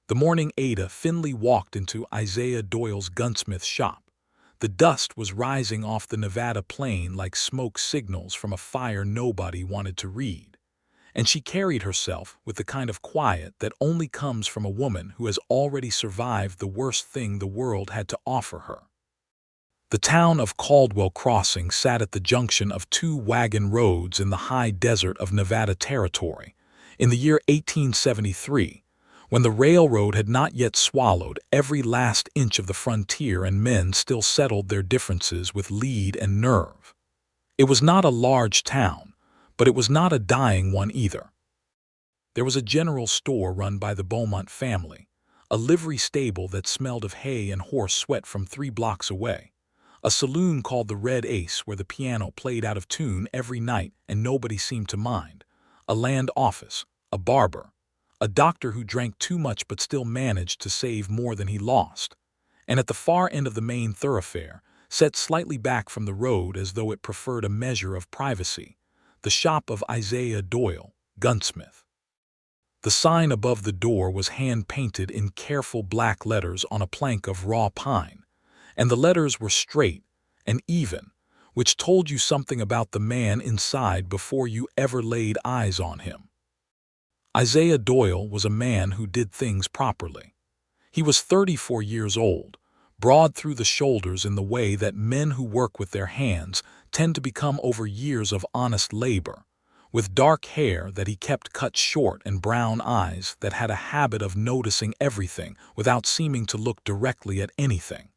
The morning Ada Finley walked into Isaiah Doyle's Gunsmith shop. The dust was rising off the Nevada plain like smoke signals from a fire nobody wanted to read. And she carried herself with the kind of quiet that only comes from a woman who has already survived the worst thing the world had to offer her. The town of Caldwell Crossing sat at the junction of two wagon roads in the high desert of Nevada Territory in the year 1873, when the railroad had not yet swallowed every last inch of the frontier and men still settled their differences with lead and nerve. It was not a large town, but it was not a dying one either. There was a general store run by the Beaumont family, a livery stable that smelled of hay and horse sweat from 3 blocks away, a saloon called the Red Ace where the piano played out of tune every night and nobody seemed to mind, a land office, a barber, a doctor who drank too much but still managed to save more than he lost, and at the far end of the main thoroughfare, set slightly back from the road as though it preferred a measure of privacy, the shop of Isaiah Doyle, gunsmith. The sign above the door was hand-painted in careful black letters on a plank of raw pine, and the letters were straight and even, which told you something about the man inside before you ever laid eyes on him. Isaiah Doyle was a man who did things properly. He was 34 years old, broad through the shoulders in the way that men who work with their hands tend to become over years of honest labor, with dark hair that he kept cut short and brown eyes that had a habit of noticing everything without seeming to look directly at anything.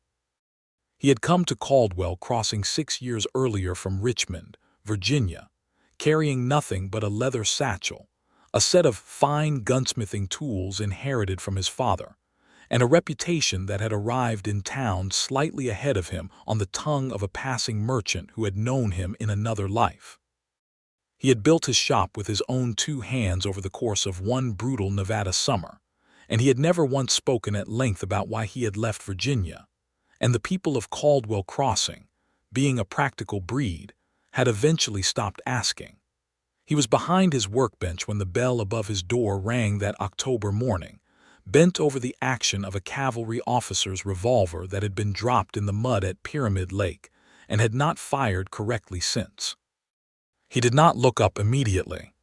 He had come to Caldwell Crossing 6 years earlier from Richmond, Virginia, carrying nothing but a leather satchel, a set of fine gunsmithing tools inherited from his father, and a reputation that had arrived in town slightly ahead of him on the tongue of a passing merchant who had known him in another life. He had built his shop with his own 2 hands over the course of one brutal Nevada summer, and he had never once spoken at length about why he had left Virginia, and the people of Caldwell Crossing, being a practical breed, had eventually stopped asking. He was behind his workbench when the bell above his door rang that October morning, bent over the action of a cavalry officer's revolver that had been dropped in the mud at Pyramid Lake and had not fired correctly since. He did not look up immediately.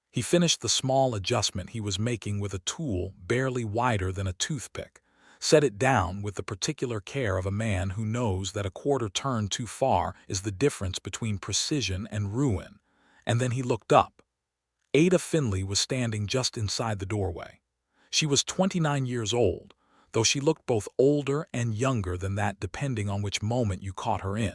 He finished the small adjustment he was making with a tool barely wider than a toothpick, set it down with the particular care of a man who knows that a quarter turn too far is the difference between precision and ruin, and then he looked up. Ada Finley was standing just inside the doorway. She was 29 years old, though she looked both older and younger than that depending on which moment you caught her in.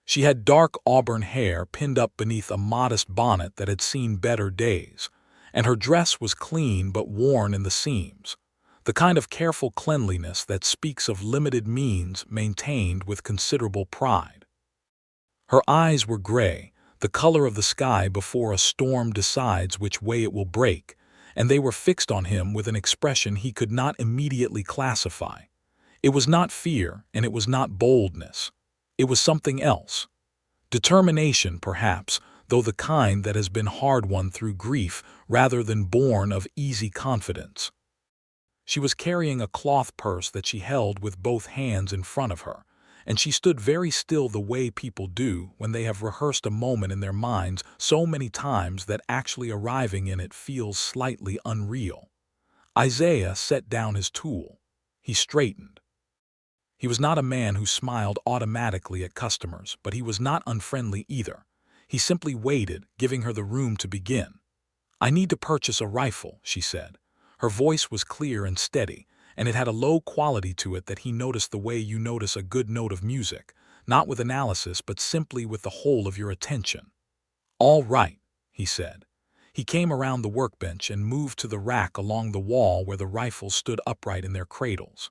She had dark auburn hair pinned up beneath a modest bonnet that had seen better days, and her dress was clean but worn in the seams, the kind of careful cleanliness that speaks of limited means maintained with considerable pride. Her eyes were gray, the color of the sky before a storm decides which way it will break, and they were fixed on him with an expression he could not immediately classify. It was not fear, and it was not boldness. It was something else. Determination, perhaps, though the kind that has been hard-won through grief rather than born of easy confidence. She was carrying a cloth purse that she held with both hands in front of her, and she stood very still the way people do when they have rehearsed a moment in their minds so many times that actually arriving in it feels slightly unreal. Isaiah set down his tool. He straightened. He was not a man who smiled automatically at customers, but he was not unfriendly either. He simply waited, giving her the room to begin. "I need to purchase a rifle," she said. Her voice was clear and steady, and it had a low quality to it that he noticed the way you notice a good note of music, not with analysis but simply with the whole of your attention. "All right," he said. He came around the workbench and moved to the rack along the wall where the rifles stood upright in their cradles.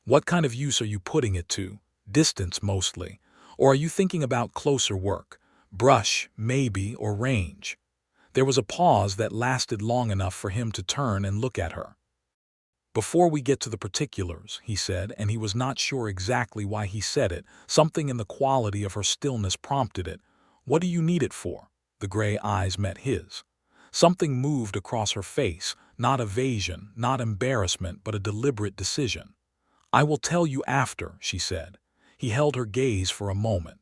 "What kind of use are you putting it to? Distance, mostly. Or are you thinking about closer work? Brush, maybe, or range?" There was a pause that lasted long enough for him to turn and look at her. "Before we get to the particulars," he said, and he was not sure exactly why he said it. Something in the quality of her stillness prompted it. "What do you need it for?" The gray eyes met his. Something moved across her face, not evasion, not embarrassment, but a deliberate decision. "I will tell you after," she said. He held her gaze for a moment.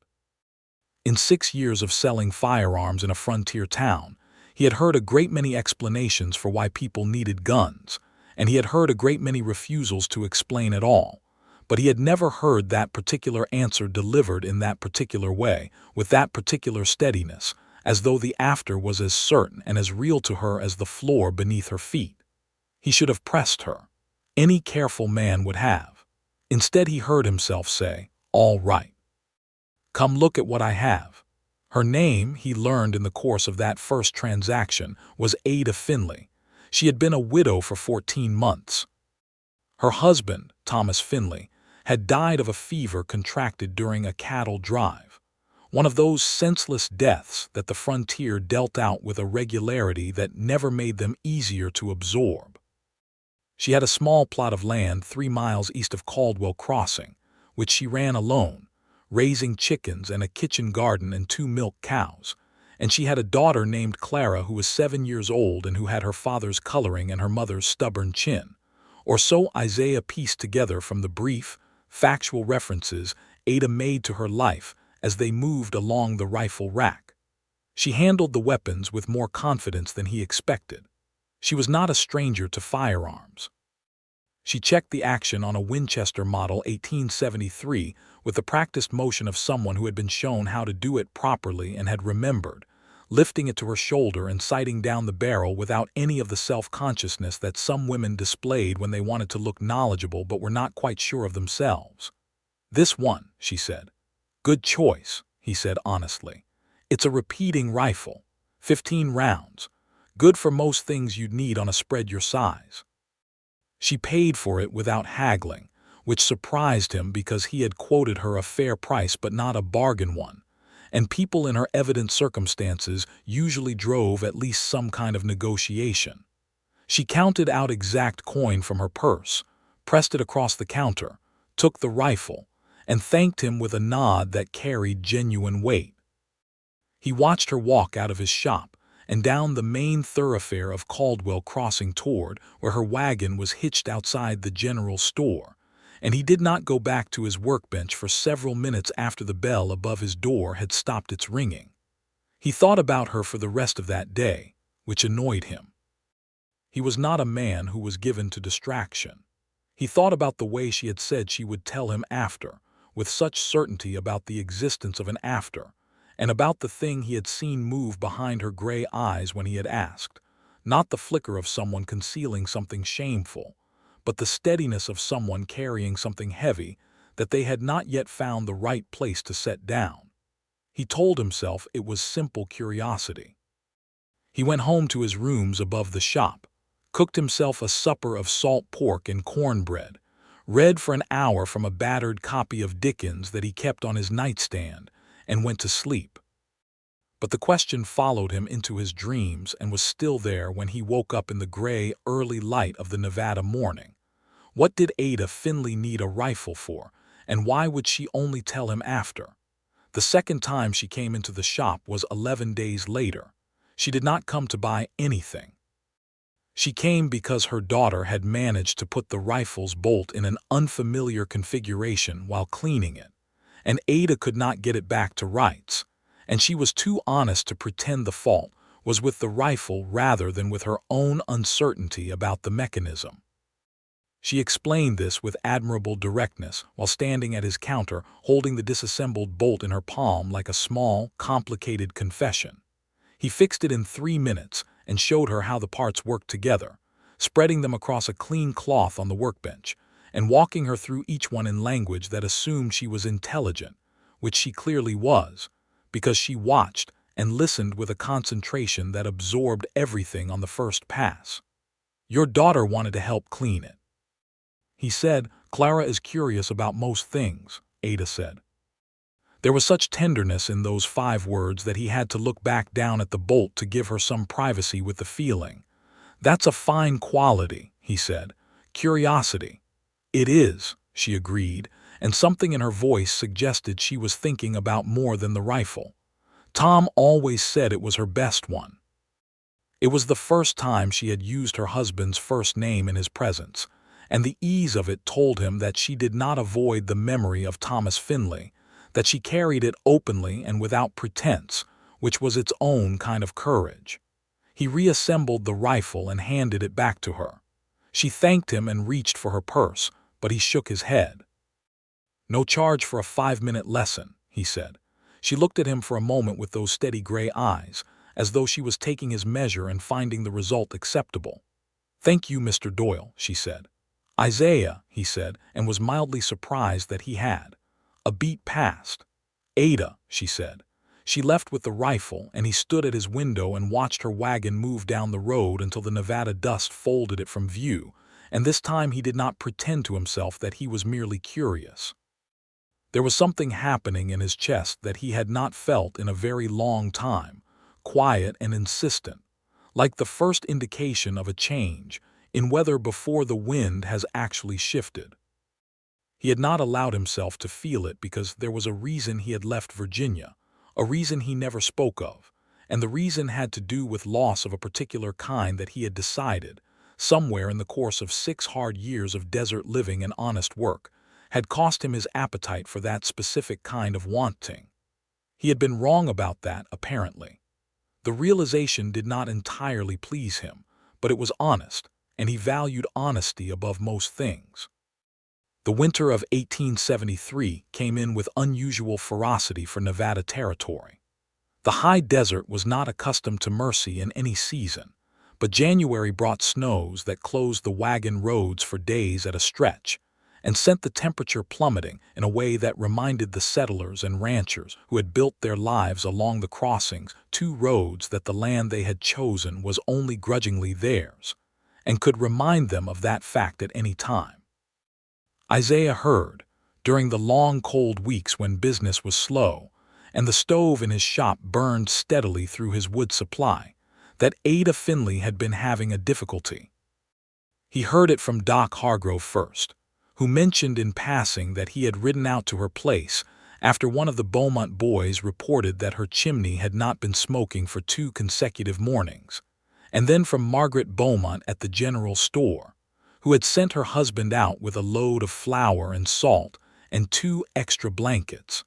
In 6 years of selling firearms in a frontier town, he had heard a great many explanations for why people needed guns, and he had heard a great many refusals to explain at all. But he had never heard that particular answer delivered in that particular way, with that particular steadiness, as though the after was as certain and as real to her as the floor beneath her feet. He should have pressed her. Any careful man would have. Instead, he heard himself say, "All right. Come look at what I have." Her name, he learned in the course of that first transaction, was Ada Finley. She had been a widow for 14 months. Her husband, Thomas Finley, had died of a fever contracted during a cattle drive, one of those senseless deaths that the frontier dealt out with a regularity that never made them easier to absorb. She had a small plot of land 3 miles east of Caldwell Crossing, which she ran alone, raising chickens and a kitchen garden and 2 milk cows, and she had a daughter named Clara who was 7 years old and who had her father's coloring and her mother's stubborn chin. Or so Isaiah pieced together from the brief, factual references Ada made to her life as they moved along the rifle rack. She handled the weapons with more confidence than he expected. She was not a stranger to firearms. She checked the action on a Winchester Model 1873 with the practiced motion of someone who had been shown how to do it properly and had remembered, lifting it to her shoulder and sighting down the barrel without any of the self-consciousness that some women displayed when they wanted to look knowledgeable but were not quite sure of themselves. "This one," she said. "Good choice," he said honestly. "It's a repeating rifle, 15 rounds, good for most things you'd need on a spread your size." She paid for it without haggling, which surprised him because he had quoted her a fair price but not a bargain one, and people in her evident circumstances usually drove at least some kind of negotiation. She counted out exact coin from her purse, pressed it across the counter, took the rifle, and thanked him with a nod that carried genuine weight. He watched her walk out of his shop and down the main thoroughfare of Caldwell Crossing toward where her wagon was hitched outside the general store, and he did not go back to his workbench for several minutes after the bell above his door had stopped its ringing. He thought about her for the rest of that day, which annoyed him. He was not a man who was given to distraction. He thought about the way she had said she would tell him after, with such certainty about the existence of an after, and about the thing he had seen move behind her gray eyes when he had asked, not the flicker of someone concealing something shameful, but the steadiness of someone carrying something heavy that they had not yet found the right place to set down. He told himself it was simple curiosity. He went home to his rooms above the shop, cooked himself a supper of salt pork and cornbread, read for an hour from a battered copy of Dickens that he kept on his nightstand, and went to sleep. But the question followed him into his dreams and was still there when he woke up in the gray, early light of the Nevada morning. What did Ada Finley need a rifle for, and why would she only tell him after? The second time she came into the shop was 11 days later. She did not come to buy anything. She came because her daughter had managed to put the rifle's bolt in an unfamiliar configuration while cleaning it, and Ada could not get it back to rights, and she was too honest to pretend the fault was with the rifle rather than with her own uncertainty about the mechanism. She explained this with admirable directness while standing at his counter holding the disassembled bolt in her palm like a small, complicated confession. He fixed it in 3 minutes and showed her how the parts worked together, spreading them across a clean cloth on the workbench, and walking her through each one in language that assumed she was intelligent, which she clearly was, because she watched and listened with a concentration that absorbed everything on the first pass. "Your daughter wanted to help clean it," he said. "Clara is curious about most things," Ada said. There was such tenderness in those 5 words that he had to look back down at the bolt to give her some privacy with the feeling. "That's a fine quality," he said. "Curiosity." "It is," she agreed, and something in her voice suggested she was thinking about more than the rifle. "Tom always said it was her best one." It was the first time she had used her husband's first name in his presence, and the ease of it told him that she did not avoid the memory of Thomas Finley, that she carried it openly and without pretense, which was its own kind of courage. He reassembled the rifle and handed it back to her. She thanked him and reached for her purse, but he shook his head. "No charge for a 5-minute lesson," he said. She looked at him for a moment with those steady gray eyes, as though she was taking his measure and finding the result acceptable. "Thank you, Mr. Doyle," she said. "Isaiah," he said, and was mildly surprised that he had. A beat passed. "Ada," she said. She left with the rifle, and he stood at his window and watched her wagon move down the road until the Nevada dust folded it from view, and this time he did not pretend to himself that he was merely curious. There was something happening in his chest that he had not felt in a very long time, quiet and insistent, like the first indication of a change in weather before the wind has actually shifted. He had not allowed himself to feel it because there was a reason he had left Virginia, a reason he never spoke of, and the reason had to do with loss of a particular kind that he had decided, somewhere in the course of 6 hard years of desert living and honest work, had cost him his appetite for that specific kind of wanting. He had been wrong about that, apparently. The realization did not entirely please him, but it was honest, and he valued honesty above most things. The winter of 1873 came in with unusual ferocity for Nevada territory. The high desert was not accustomed to mercy in any season, but January brought snows that closed the wagon roads for days at a stretch, and sent the temperature plummeting in a way that reminded the settlers and ranchers who had built their lives along the crossings 2 roads that the land they had chosen was only grudgingly theirs, and could remind them of that fact at any time. Isaiah heard, during the long cold weeks when business was slow, and the stove in his shop burned steadily through his wood supply, that Ada Finley had been having a difficulty. He heard it from Doc Hargrove first, who mentioned in passing that he had ridden out to her place after one of the Beaumont boys reported that her chimney had not been smoking for 2 consecutive mornings, and then from Margaret Beaumont at the general store, who had sent her husband out with a load of flour and salt and 2 extra blankets.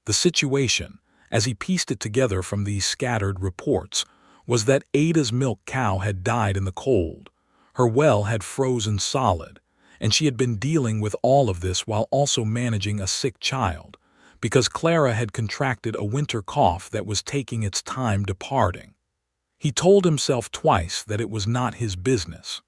The situation, as he pieced it together from these scattered reports, was that Ada's milk cow had died in the cold, her well had frozen solid, and she had been dealing with all of this while also managing a sick child, because Clara had contracted a winter cough that was taking its time departing. He told himself twice that it was not his business.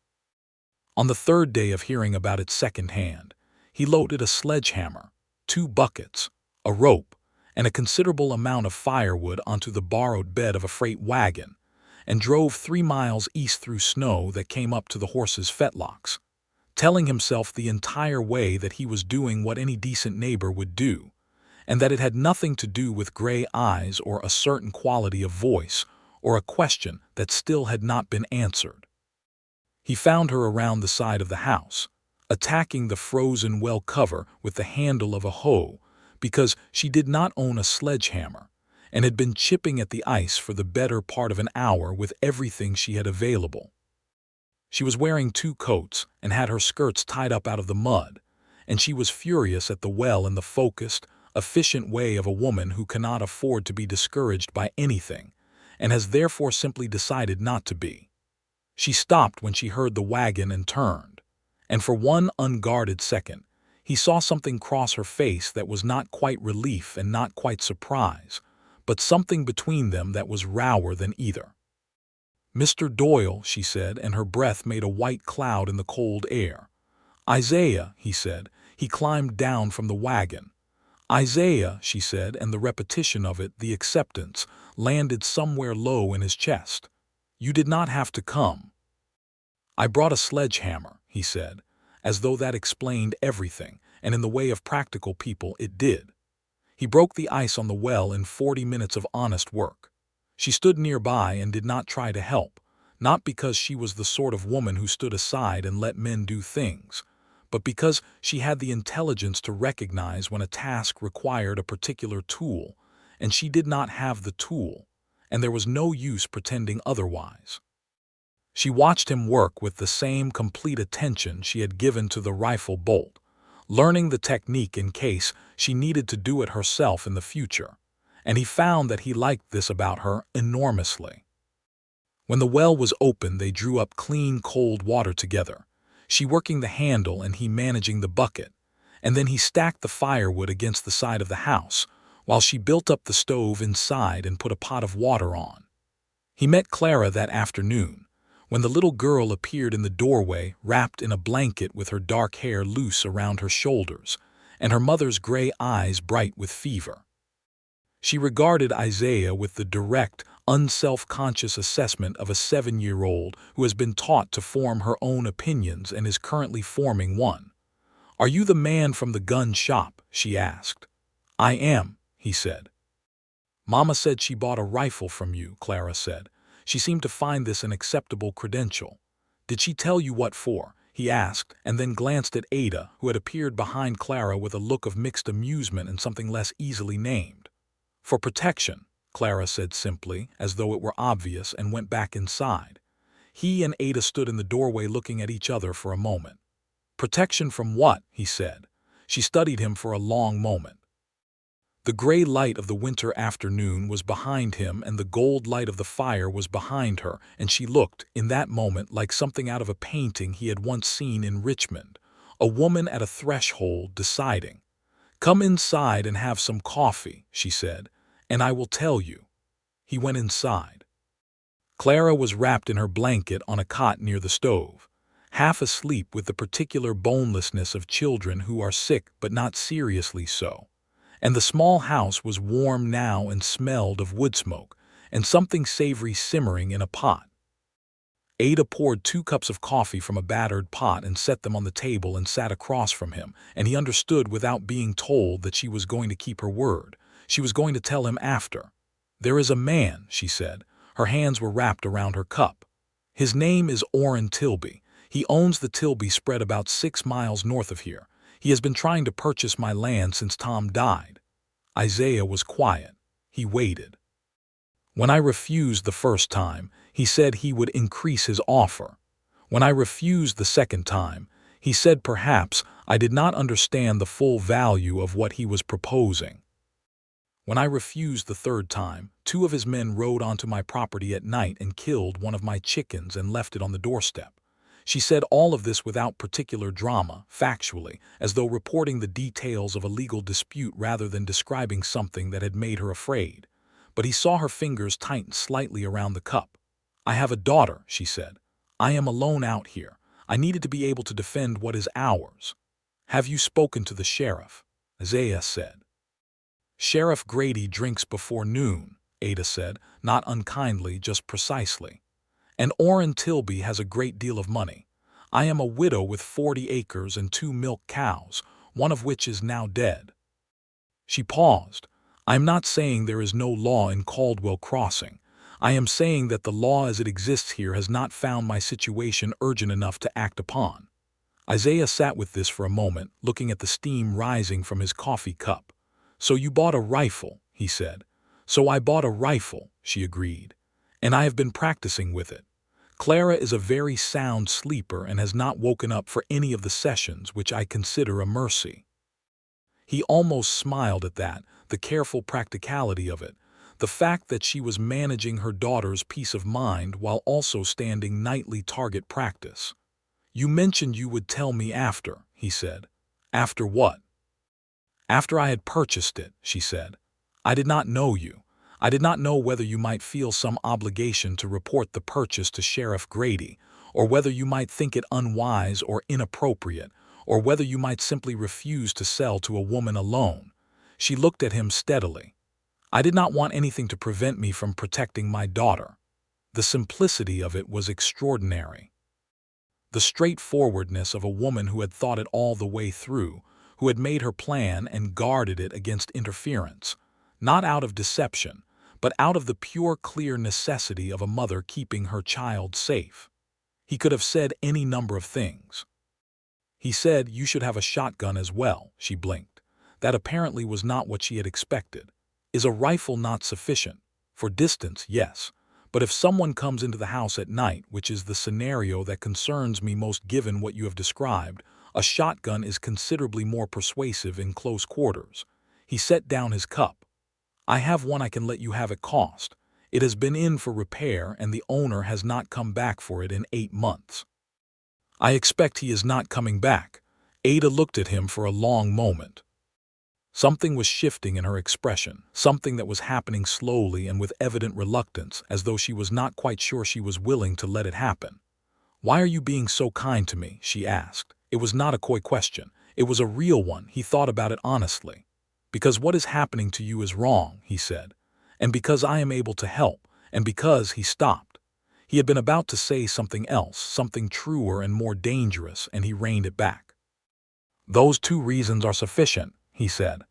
On the 3rd day of hearing about it secondhand, he loaded a sledgehammer, 2 buckets, a rope, and a considerable amount of firewood onto the borrowed bed of a freight wagon, and drove 3 miles east through snow that came up to the horses' fetlocks, telling himself the entire way that he was doing what any decent neighbor would do, and that it had nothing to do with gray eyes or a certain quality of voice or a question that still had not been answered. He found her around the side of the house, attacking the frozen well cover with the handle of a hoe because she did not own a sledgehammer and had been chipping at the ice for the better part of an hour with everything she had available. She was wearing 2 coats and had her skirts tied up out of the mud, and she was furious at the well in the focused, efficient way of a woman who cannot afford to be discouraged by anything and has therefore simply decided not to be. She stopped when she heard the wagon and turned, and for one unguarded second, he saw something cross her face that was not quite relief and not quite surprise, but something between them that was rower than either. "Mr. Doyle," she said, and her breath made a white cloud in the cold air. "Isaiah," he said. He climbed down from the wagon. "Isaiah," she said, and the repetition of it, the acceptance, landed somewhere low in his chest. "You did not have to come." "I brought a sledgehammer," he said, as though that explained everything, and in the way of practical people it did. He broke the ice on the well in 40 minutes of honest work. She stood nearby and did not try to help, not because she was the sort of woman who stood aside and let men do things, but because she had the intelligence to recognize when a task required a particular tool, and she did not have the tool, and there was no use pretending otherwise. She watched him work with the same complete attention she had given to the rifle bolt, learning the technique in case she needed to do it herself in the future, and he found that he liked this about her enormously. When the well was open, they drew up clean, cold water together, she working the handle and he managing the bucket, and then he stacked the firewood against the side of the house, while she built up the stove inside and put a pot of water on. He met Clara that afternoon, when the little girl appeared in the doorway wrapped in a blanket with her dark hair loose around her shoulders, and her mother's gray eyes bright with fever. She regarded Isaiah with the direct, unself-conscious assessment of a 7-year-old who has been taught to form her own opinions and is currently forming one. "Are you the man from the gun shop?" she asked. "I am," he said. "Mama said she bought a rifle from you," Clara said. She seemed to find this an acceptable credential. "Did she tell you what for?" he asked, and then glanced at Ada, who had appeared behind Clara with a look of mixed amusement and something less easily named. "For protection," Clara said simply, as though it were obvious, and went back inside. He and Ada stood in the doorway looking at each other for a moment. "Protection from what?" he said. She studied him for a long moment. The gray light of the winter afternoon was behind him and the gold light of the fire was behind her, and she looked, in that moment, like something out of a painting he had once seen in Richmond, a woman at a threshold deciding. "Come inside and have some coffee," she said, "and I will tell you." He went inside. Clara was wrapped in her blanket on a cot near the stove, half asleep with the particular bonelessness of children who are sick but not seriously so. And the small house was warm now and smelled of wood smoke, and something savory simmering in a pot. Ada poured 2 cups of coffee from a battered pot and set them on the table and sat across from him, and he understood without being told that she was going to keep her word. She was going to tell him after. "There is a man," she said. Her hands were wrapped around her cup. "His name is Orrin Tilby. He owns the Tilby spread about 6 miles north of here. He has been trying to purchase my land since Tom died." Isaiah was quiet. He waited. "When I refused the first time, he said he would increase his offer. When I refused the second time, he said perhaps I did not understand the full value of what he was proposing. When I refused the third time, 2 of his men rode onto my property at night and killed one of my chickens and left it on the doorstep." She said all of this without particular drama, factually, as though reporting the details of a legal dispute rather than describing something that had made her afraid. But he saw her fingers tighten slightly around the cup. "I have a daughter," she said. "I am alone out here. I needed to be able to defend what is ours." "Have you spoken to the sheriff?" Isaiah said. "Sheriff Grady drinks before noon," Ada said, not unkindly, just precisely. "And Orrin Tilby has a great deal of money. I am a widow with 40 acres and 2 milk cows, one of which is now dead." She paused. "I am not saying there is no law in Caldwell Crossing. I am saying that the law as it exists here has not found my situation urgent enough to act upon." Isaiah sat with this for a moment, looking at the steam rising from his coffee cup. "So you bought a rifle," he said. "So I bought a rifle," she agreed. "And I have been practicing with it. Clara is a very sound sleeper and has not woken up for any of the sessions, which I consider a mercy." He almost smiled at that, the careful practicality of it, the fact that she was managing her daughter's peace of mind while also standing nightly target practice. "You mentioned you would tell me after," he said. "After what?" "After I had purchased it," she said. "I did not know you. I did not know whether you might feel some obligation to report the purchase to Sheriff Grady, or whether you might think it unwise or inappropriate, or whether you might simply refuse to sell to a woman alone." She looked at him steadily. "I did not want anything to prevent me from protecting my daughter." The simplicity of it was extraordinary. The straightforwardness of a woman who had thought it all the way through, who had made her plan and guarded it against interference, not out of deception, but out of the pure, clear necessity of a mother keeping her child safe. He could have said any number of things. He said, "You should have a shotgun as well." She blinked. That apparently was not what she had expected. "Is a rifle not sufficient?" For distance, yes. But if someone comes into the house at night, which is the scenario that concerns me most given what you have described, a shotgun is considerably more persuasive in close quarters. He set down his cup. I have one I can let you have at cost. It has been in for repair and the owner has not come back for it in 8 months. I expect he is not coming back. Ada looked at him for a long moment. Something was shifting in her expression, something that was happening slowly and with evident reluctance, as though she was not quite sure she was willing to let it happen. "Why are you being so kind to me?" she asked. It was not a coy question. It was a real one. He thought about it honestly. "Because what is happening to you is wrong," he said. "And because I am able to help, and because—" he stopped. He had been about to say something else, something truer and more dangerous, and he reined it back. "Those 2 reasons are sufficient," he said.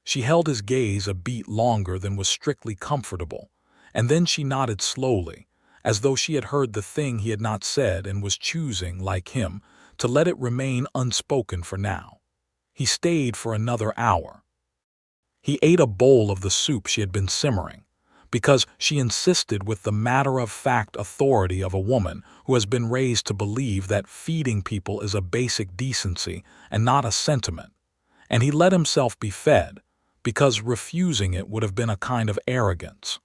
She held his gaze a beat longer than was strictly comfortable, and then she nodded slowly, as though she had heard the thing he had not said and was choosing, like him, to let it remain unspoken for now. He stayed for another hour. He ate a bowl of the soup she had been simmering, because she insisted with the matter-of-fact authority of a woman who has been raised to believe that feeding people is a basic decency and not a sentiment, and he let himself be fed, because refusing it would have been a kind of arrogance.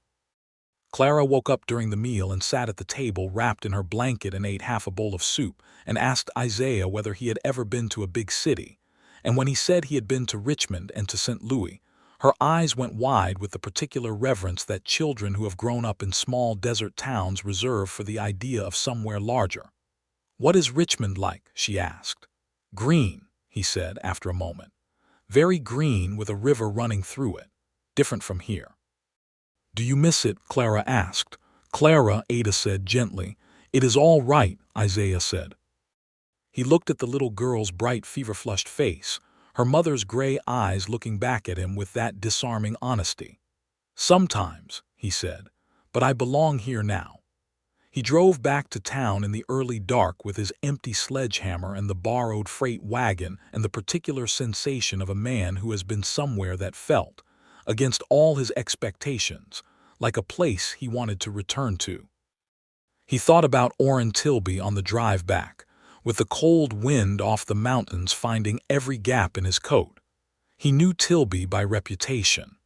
Clara woke up during the meal and sat at the table wrapped in her blanket and ate half a bowl of soup and asked Isaiah whether he had ever been to a big city, and when he said he had been to Richmond and to St. Louis, her eyes went wide with the particular reverence that children who have grown up in small desert towns reserve for the idea of somewhere larger. "What is Richmond like?" she asked. "Green," he said after a moment. "Very green, with a river running through it. Different from here." "Do you miss it?" Clara asked. "Clara," Ada said gently. "It is all right," Isaiah said. He looked at the little girl's bright, fever-flushed face, her mother's gray eyes looking back at him with that disarming honesty. "Sometimes," he said, "but I belong here now." He drove back to town in the early dark with his empty sledgehammer and the borrowed freight wagon and the particular sensation of a man who has been somewhere that felt, against all his expectations, like a place he wanted to return to. He thought about Orrin Tilby on the drive back, with the cold wind off the mountains finding every gap in his coat. He knew Tilby by reputation.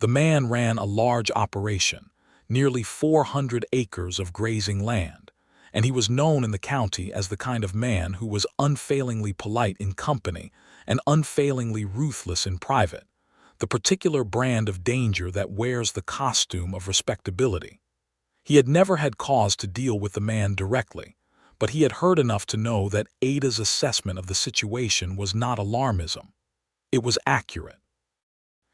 The man ran a large operation, nearly 400 acres of grazing land, and he was known in the county as the kind of man who was unfailingly polite in company and unfailingly ruthless in private, the particular brand of danger that wears the costume of respectability. He had never had cause to deal with the man directly, but he had heard enough to know that Ada's assessment of the situation was not alarmism. It was accurate.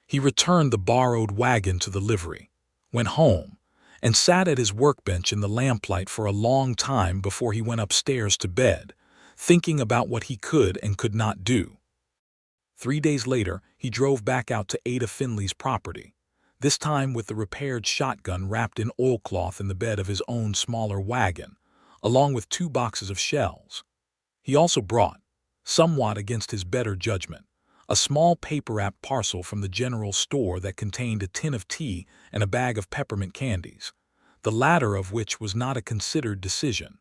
He returned the borrowed wagon to the livery, went home, and sat at his workbench in the lamplight for a long time before he went upstairs to bed, thinking about what he could and could not do. 3 days later, he drove back out to Ada Finley's property, this time with the repaired shotgun wrapped in oilcloth in the bed of his own smaller wagon, along with 2 boxes of shells. He also brought, somewhat against his better judgment, a small paper-wrapped parcel from the general store that contained a tin of tea and a bag of peppermint candies, the latter of which was not a considered decision,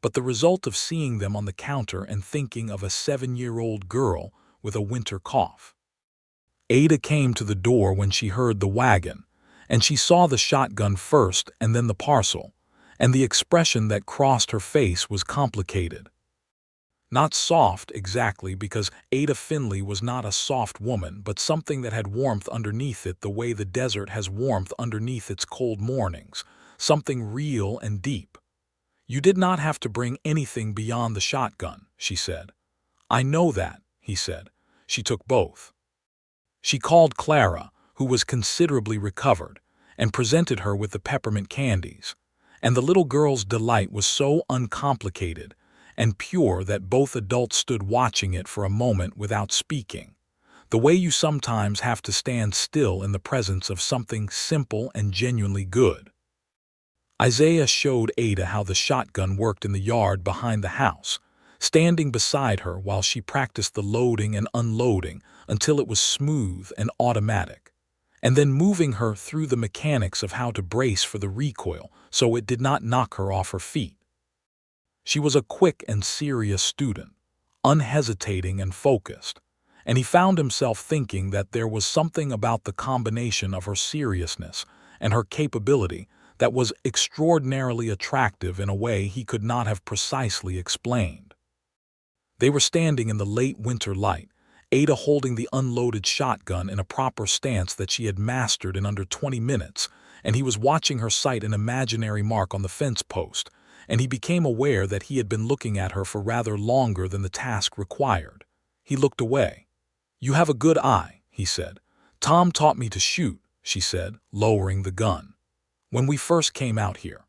but the result of seeing them on the counter and thinking of a 7-year-old girl with a winter cough. Ada came to the door when she heard the wagon, and she saw the shotgun first and then the parcel, and the expression that crossed her face was complicated. Not soft exactly, because Ada Finley was not a soft woman, but something that had warmth underneath it the way the desert has warmth underneath its cold mornings, something real and deep. "You did not have to bring anything beyond the shotgun," she said. "I know that," he said. She took both. She called Clara, who was considerably recovered, and presented her with the peppermint candies, and the little girl's delight was so uncomplicated and pure that both adults stood watching it for a moment without speaking, the way you sometimes have to stand still in the presence of something simple and genuinely good. Isaiah showed Ada how the shotgun worked in the yard behind the house, standing beside her while she practiced the loading and unloading until it was smooth and automatic. and then moving her through the mechanics of how to brace for the recoil so it did not knock her off her feet. She was a quick and serious student, unhesitating and focused, and he found himself thinking that there was something about the combination of her seriousness and her capability that was extraordinarily attractive in a way he could not have precisely explained. They were standing in the late winter light, Ada holding the unloaded shotgun in a proper stance that she had mastered in under 20 minutes, and he was watching her sight an imaginary mark on the fence post, and he became aware that he had been looking at her for rather longer than the task required. He looked away. "You have a good eye," he said. "Tom taught me to shoot," she said, lowering the gun, "when we first came out here.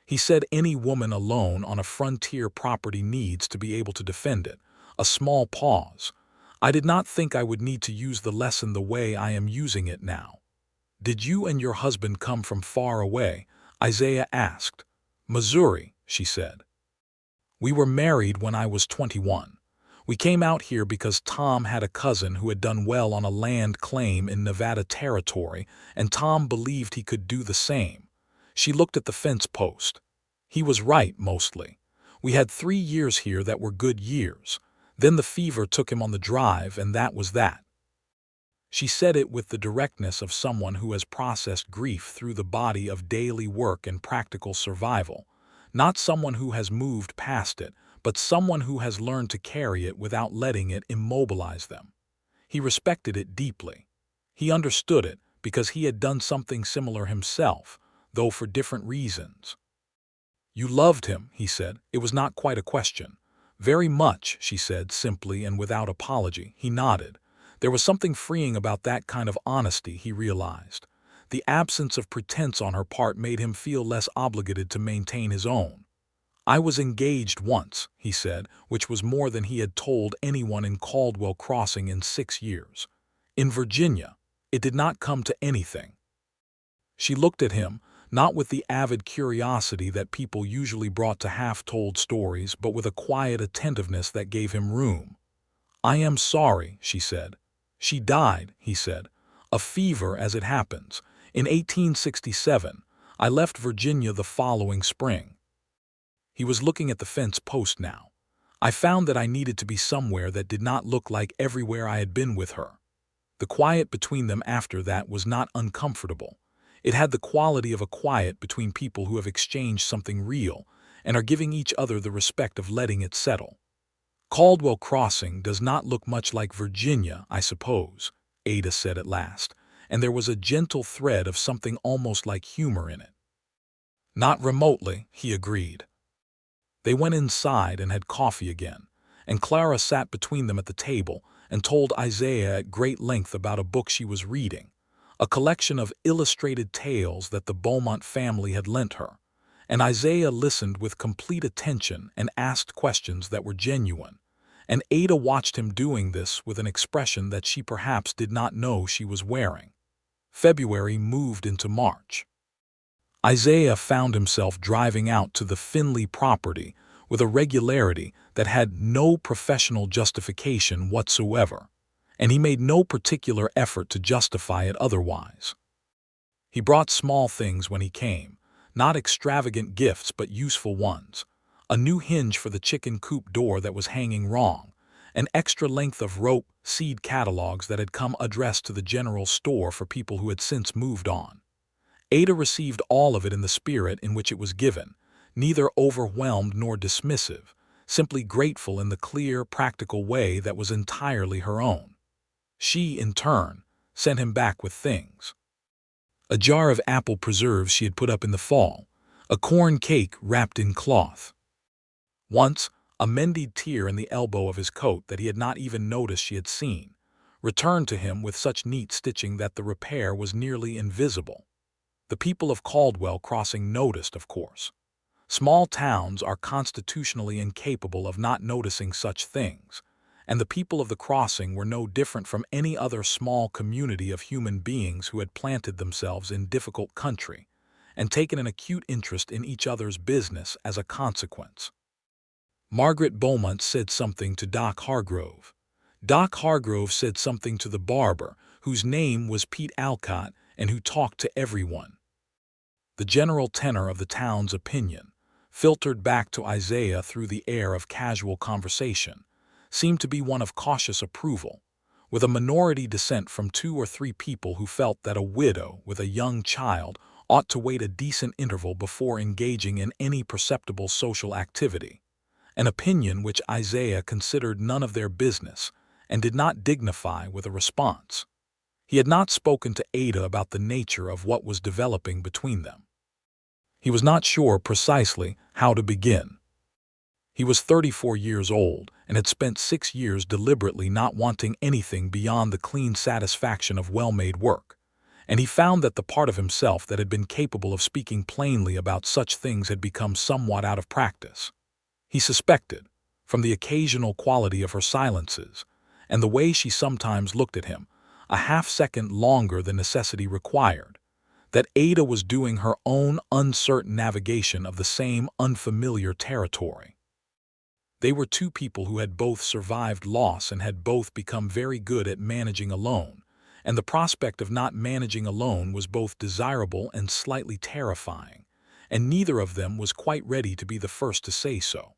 He said any woman alone on a frontier property needs to be able to defend it." A small pause. "I did not think I would need to use the lesson the way I am using it now." "Did you and your husband come from far away?" Isaiah asked. "Missouri," she said. "We were married when I was 21. We came out here because Tom had a cousin who had done well on a land claim in Nevada territory, and Tom believed he could do the same." She looked at the fence post. "He was right, mostly. We had 3 years here that were good years. Then the fever took him on the drive, and that was that." She said it with the directness of someone who has processed grief through the body of daily work and practical survival, not someone who has moved past it, but someone who has learned to carry it without letting it immobilize them. He respected it deeply. He understood it because he had done something similar himself, though for different reasons. "You loved him," he said. "It was not quite a question." "Very much," she said simply and without apology. He nodded. There was something freeing about that kind of honesty, he realized. The absence of pretense on her part made him feel less obligated to maintain his own. "I was engaged once," he said, which was more than he had told anyone in Caldwell Crossing in 6 years. "In Virginia. It did not come to anything." She looked at him, not with the avid curiosity that people usually brought to half-told stories, but with a quiet attentiveness that gave him room. "I am sorry," she said. "She died," he said. "A fever, as it happens. In 1867. I left Virginia the following spring." He was looking at the fence post now. "I found that I needed to be somewhere that did not look like everywhere I had been with her." The quiet between them after that was not uncomfortable. It had the quality of a quiet between people who have exchanged something real and are giving each other the respect of letting it settle. "Caldwell Crossing does not look much like Virginia, I suppose," Ada said at last, and there was a gentle thread of something almost like humor in it. "Not remotely," he agreed. They went inside and had coffee again, and Clara sat between them at the table and told Isaiah at great length about a book she was reading, a collection of illustrated tales that the Beaumont family had lent her, and Isaiah listened with complete attention and asked questions that were genuine, and Ada watched him doing this with an expression that she perhaps did not know she was wearing. February moved into March. Isaiah found himself driving out to the Finley property with a regularity that had no professional justification whatsoever, and he made no particular effort to justify it otherwise. He brought small things when he came, not extravagant gifts but useful ones: a new hinge for the chicken coop door that was hanging wrong, an extra length of rope, seed catalogs that had come addressed to the general store for people who had since moved on. Ada received all of it in the spirit in which it was given, neither overwhelmed nor dismissive, simply grateful in the clear, practical way that was entirely her own. She, in turn, sent him back with things: a jar of apple preserves she had put up in the fall, a corn cake wrapped in cloth. Once, a mended tear in the elbow of his coat that he had not even noticed she had seen, returned to him with such neat stitching that the repair was nearly invisible. The people of Caldwell Crossing noticed, of course. Small towns are constitutionally incapable of not noticing such things, and the people of the crossing were no different from any other small community of human beings who had planted themselves in difficult country and taken an acute interest in each other's business as a consequence. Margaret Beaumont said something to Doc Hargrove. Doc Hargrove said something to the barber, whose name was Pete Alcott and who talked to everyone. The general tenor of the town's opinion, filtered back to Isaiah through the air of casual conversation, seemed to be one of cautious approval, with a minority dissent from 2 or 3 people who felt that a widow with a young child ought to wait a decent interval before engaging in any perceptible social activity, an opinion which Isaiah considered none of their business and did not dignify with a response. He had not spoken to Ada about the nature of what was developing between them. He was not sure precisely how to begin. He was 34 years old and had spent 6 years deliberately not wanting anything beyond the clean satisfaction of well-made work, and he found that the part of himself that had been capable of speaking plainly about such things had become somewhat out of practice. He suspected, from the occasional quality of her silences, and the way she sometimes looked at him, a half-second longer than necessity required, that Ada was doing her own uncertain navigation of the same unfamiliar territory. They were 2 people who had both survived loss and had both become very good at managing alone, and the prospect of not managing alone was both desirable and slightly terrifying, and neither of them was quite ready to be the first to say so.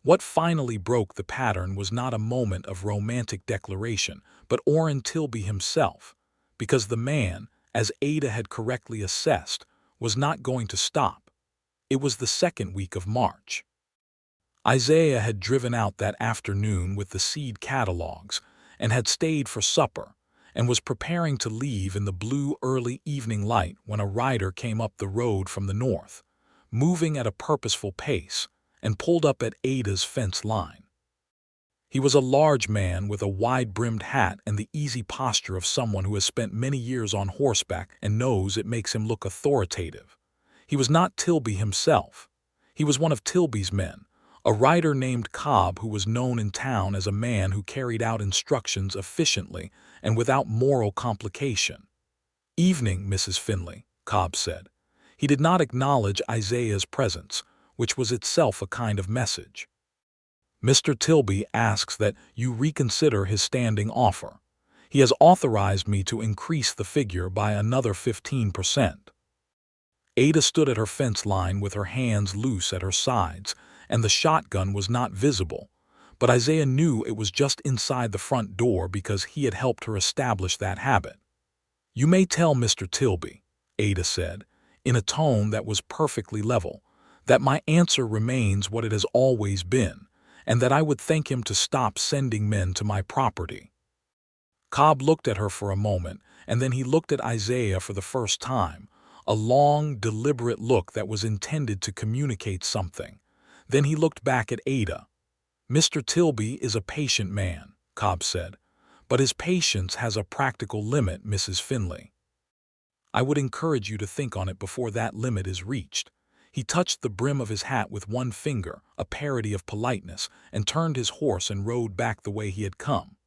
What finally broke the pattern was not a moment of romantic declaration, but Orrin Tilby himself, because the man, as Ada had correctly assessed, was not going to stop. It was the 2nd week of March. Isaiah had driven out that afternoon with the seed catalogs and had stayed for supper and was preparing to leave in the blue early evening light when a rider came up the road from the north, moving at a purposeful pace, and pulled up at Ada's fence line. He was a large man with a wide-brimmed hat and the easy posture of someone who has spent many years on horseback and knows it makes him look authoritative. He was not Tilby himself. He was one of Tilby's men, a rider named Cobb who was known in town as a man who carried out instructions efficiently and without moral complication. "Evening, Mrs. Finley," Cobb said. He did not acknowledge Isaiah's presence, which was itself a kind of message. "Mr. Tilby asks that you reconsider his standing offer. He has authorized me to increase the figure by another 15%. Ada stood at her fence line with her hands loose at her sides, and the shotgun was not visible, but Isaiah knew it was just inside the front door because he had helped her establish that habit. "You may tell Mr. Tilby," Ada said, in a tone that was perfectly level, "that my answer remains what it has always been, and that I would thank him to stop sending men to my property." Cobb looked at her for a moment, and then he looked at Isaiah for the first time, a long, deliberate look that was intended to communicate something. Then he looked back at Ada. "Mr. Tilby is a patient man," Cobb said, "but his patience has a practical limit, Mrs. Finley. I would encourage you to think on it before that limit is reached." He touched the brim of his hat with one finger, a parody of politeness, and turned his horse and rode back the way he had come.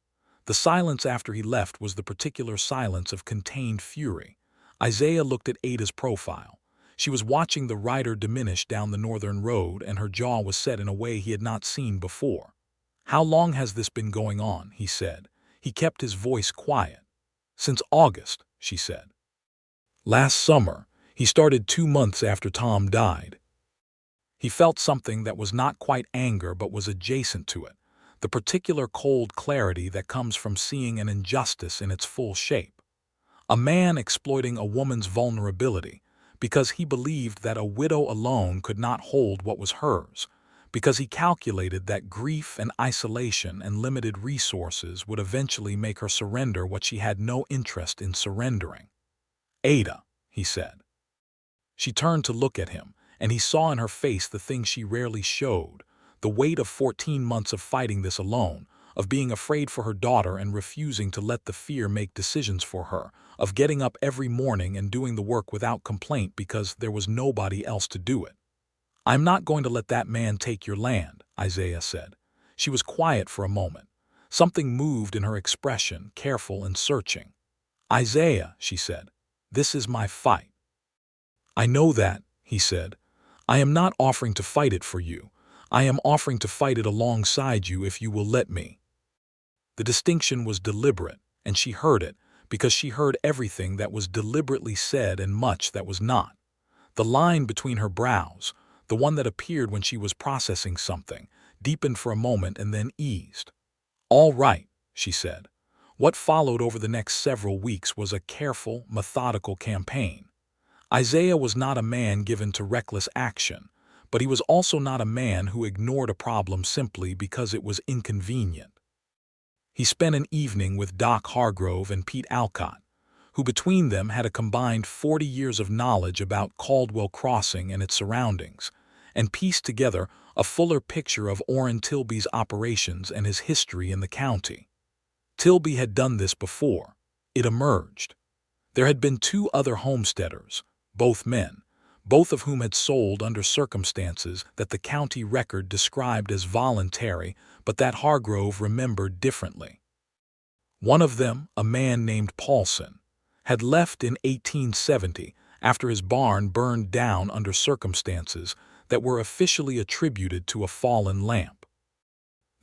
The silence after he left was the particular silence of contained fury. Isaiah looked at Ada's profile. She was watching the rider diminish down the northern road, and her jaw was set in a way he had not seen before. "How long has this been going on?" he said. He kept his voice quiet. "Since August," she said. "Last summer. He started 2 months after Tom died." He felt something that was not quite anger but was adjacent to it, the particular cold clarity that comes from seeing an injustice in its full shape. A man exploiting a woman's vulnerability, because he believed that a widow alone could not hold what was hers, because he calculated that grief and isolation and limited resources would eventually make her surrender what she had no interest in surrendering. "Ada," he said. She turned to look at him, and he saw in her face the thing she rarely showed, the weight of 14 months of fighting this alone, of being afraid for her daughter and refusing to let the fear make decisions for her, of getting up every morning and doing the work without complaint because there was nobody else to do it. "I'm not going to let that man take your land," Isaiah said. She was quiet for a moment. Something moved in her expression, careful and searching. "Isaiah," she said, "this is my fight." "I know that," he said. "I am not offering to fight it for you. I am offering to fight it alongside you if you will let me." The distinction was deliberate, and she heard it, because she heard everything that was deliberately said and much that was not. The line between her brows, the one that appeared when she was processing something, deepened for a moment and then eased. "All right," she said. What followed over the next several weeks was a careful, methodical campaign. Isaiah was not a man given to reckless action, but he was also not a man who ignored a problem simply because it was inconvenient. He spent an evening with Doc Hargrove and Pete Alcott, who between them had a combined 40 years of knowledge about Caldwell Crossing and its surroundings, and pieced together a fuller picture of Orrin Tilby's operations and his history in the county. Tilby had done this before. It emerged. There had been two other homesteaders, both men, both of whom had sold under circumstances that the county record described as voluntary, but that Hargrove remembered differently. One of them, a man named Paulson, had left in 1870 after his barn burned down under circumstances that were officially attributed to a fallen lamp.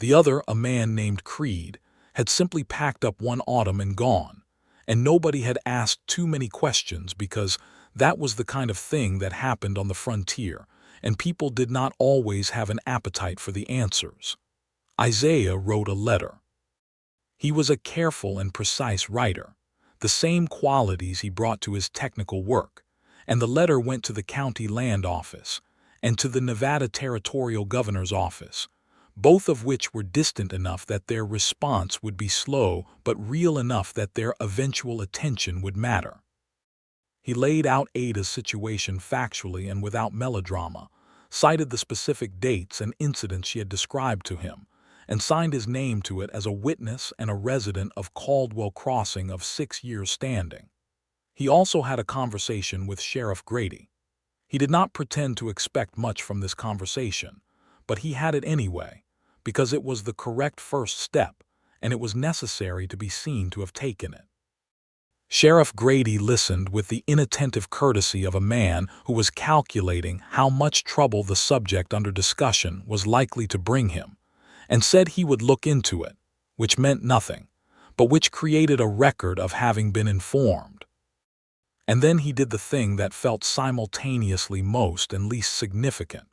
The other, a man named Creed, had simply packed up one autumn and gone, and nobody had asked too many questions because that was the kind of thing that happened on the frontier, and people did not always have an appetite for the answers. Isaiah wrote a letter. He was a careful and precise writer, the same qualities he brought to his technical work, and the letter went to the county land office and to the Nevada Territorial Governor's office, both of which were distant enough that their response would be slow but real enough that their eventual attention would matter. He laid out Ada's situation factually and without melodrama, cited the specific dates and incidents she had described to him, and signed his name to it as a witness and a resident of Caldwell Crossing of 6 years standing. He also had a conversation with Sheriff Grady. He did not pretend to expect much from this conversation, but he had it anyway, because it was the correct first step, and it was necessary to be seen to have taken it. Sheriff Grady listened with the inattentive courtesy of a man who was calculating how much trouble the subject under discussion was likely to bring him, and said he would look into it, which meant nothing, but which created a record of having been informed. And then he did the thing that felt simultaneously most and least significant.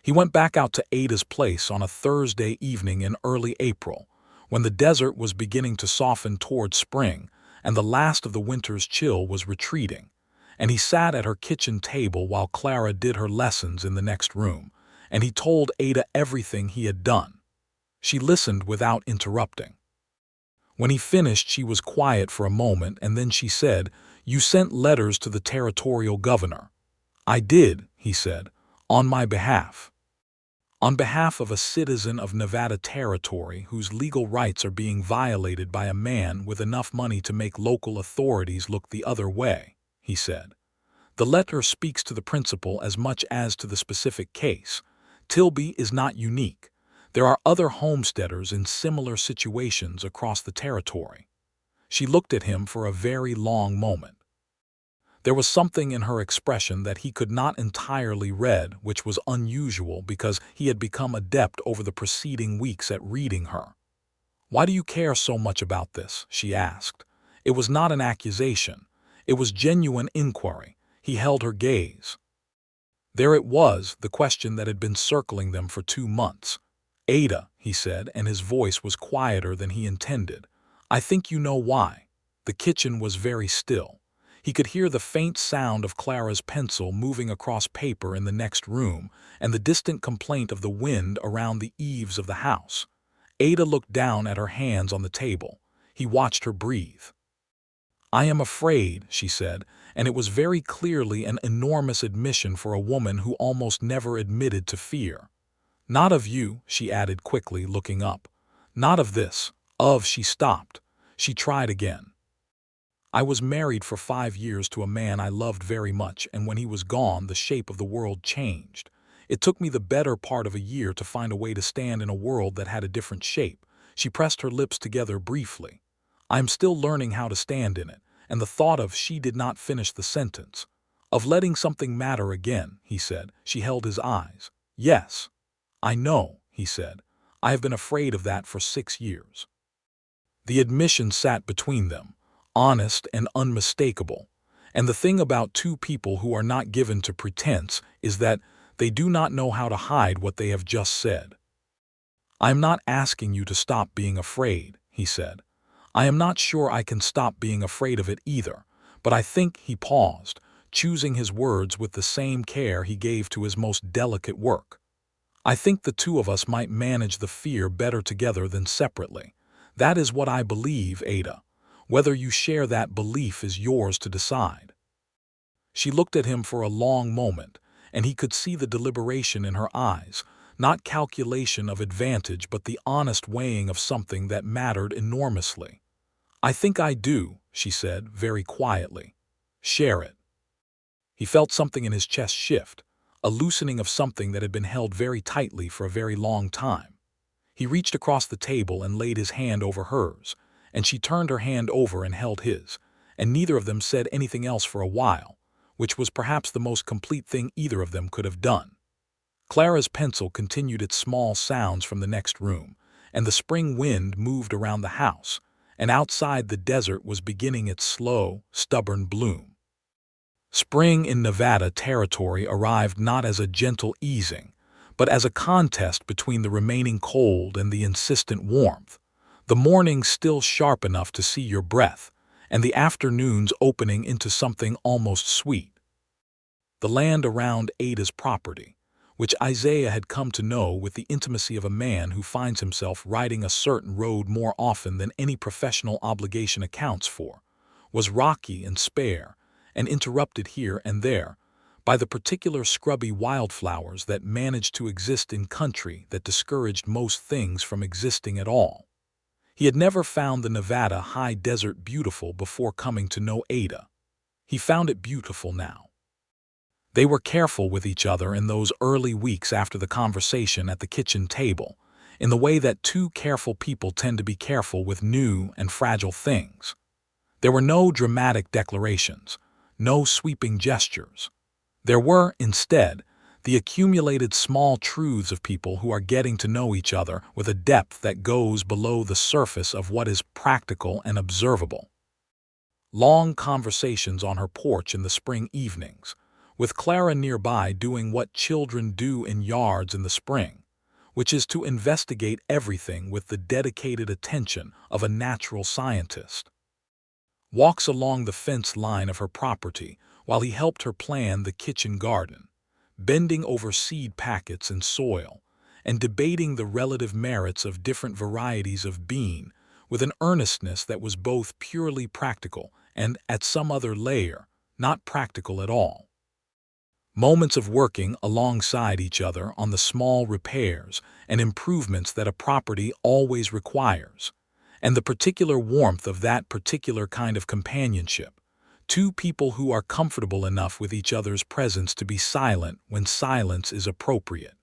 He went back out to Ada's place on a Thursday evening in early April, when the desert was beginning to soften toward spring and the last of the winter's chill was retreating, and he sat at her kitchen table while Clara did her lessons in the next room, and he told Ada everything he had done. She listened without interrupting. When he finished, she was quiet for a moment, and then she said, "You sent letters to the territorial governor." "I did," he said, "on my behalf. On behalf of a citizen of Nevada Territory whose legal rights are being violated by a man with enough money to make local authorities look the other way," he said. "The letter speaks to the principle as much as to the specific case. Tilby is not unique. There are other homesteaders in similar situations across the territory." She looked at him for a very long moment. There was something in her expression that he could not entirely read, which was unusual because he had become adept over the preceding weeks at reading her. "Why do you care so much about this?" she asked. It was not an accusation. It was genuine inquiry. He held her gaze. There it was, the question that had been circling them for 2 months. "Ada," he said, and his voice was quieter than he intended, "I think you know why." The kitchen was very still. He could hear the faint sound of Clara's pencil moving across paper in the next room and the distant complaint of the wind around the eaves of the house. Ada looked down at her hands on the table. He watched her breathe. "I am afraid," she said, and it was very clearly an enormous admission for a woman who almost never admitted to fear. "Not of you," she added quickly, looking up. "Not of this. She stopped. She tried again. "I was married for 5 years to a man I loved very much, and when he was gone, the shape of the world changed. It took me the better part of a year to find a way to stand in a world that had a different shape." She pressed her lips together briefly. "I am still learning how to stand in it," and the thought of she did not finish the sentence. "Of letting something matter again," he said. She held his eyes. "Yes. I know," he said. "I have been afraid of that for 6 years." The admission sat between them, honest and unmistakable. And the thing about two people who are not given to pretense is that they do not know how to hide what they have just said. "I am not asking you to stop being afraid," he said. "I am not sure I can stop being afraid of it either, but I think," he paused, choosing his words with the same care he gave to his most delicate work. "I think the two of us might manage the fear better together than separately. That is what I believe, Ada. Whether you share that belief is yours to decide." She looked at him for a long moment, and he could see the deliberation in her eyes, not calculation of advantage but the honest weighing of something that mattered enormously. "I think I do," she said, very quietly. "Share it." He felt something in his chest shift, a loosening of something that had been held very tightly for a very long time. He reached across the table and laid his hand over hers, and she turned her hand over and held his, and neither of them said anything else for a while, which was perhaps the most complete thing either of them could have done. Clara's pencil continued its small sounds from the next room, and the spring wind moved around the house, and outside the desert was beginning its slow, stubborn bloom. Spring in Nevada territory arrived not as a gentle easing, but as a contest between the remaining cold and the insistent warmth, the mornings still sharp enough to see your breath, and the afternoons opening into something almost sweet. The land around Ada's property, which Isaiah had come to know with the intimacy of a man who finds himself riding a certain road more often than any professional obligation accounts for, was rocky and spare, and interrupted here and there by the particular scrubby wildflowers that managed to exist in country that discouraged most things from existing at all. He had never found the Nevada high desert beautiful before coming to know Ada. He found it beautiful now. They were careful with each other in those early weeks after the conversation at the kitchen table, in the way that two careful people tend to be careful with new and fragile things. There were no dramatic declarations, no sweeping gestures. There were, instead, the accumulated small truths of people who are getting to know each other with a depth that goes below the surface of what is practical and observable. Long conversations on her porch in the spring evenings, with Clara nearby doing what children do in yards in the spring, which is to investigate everything with the dedicated attention of a natural scientist. Walks along the fence line of her property while he helped her plan the kitchen garden, bending over seed packets and soil, and debating the relative merits of different varieties of bean with an earnestness that was both purely practical and, at some other layer, not practical at all. Moments of working alongside each other on the small repairs and improvements that a property always requires, and the particular warmth of that particular kind of companionship, two people who are comfortable enough with each other's presence to be silent when silence is appropriate.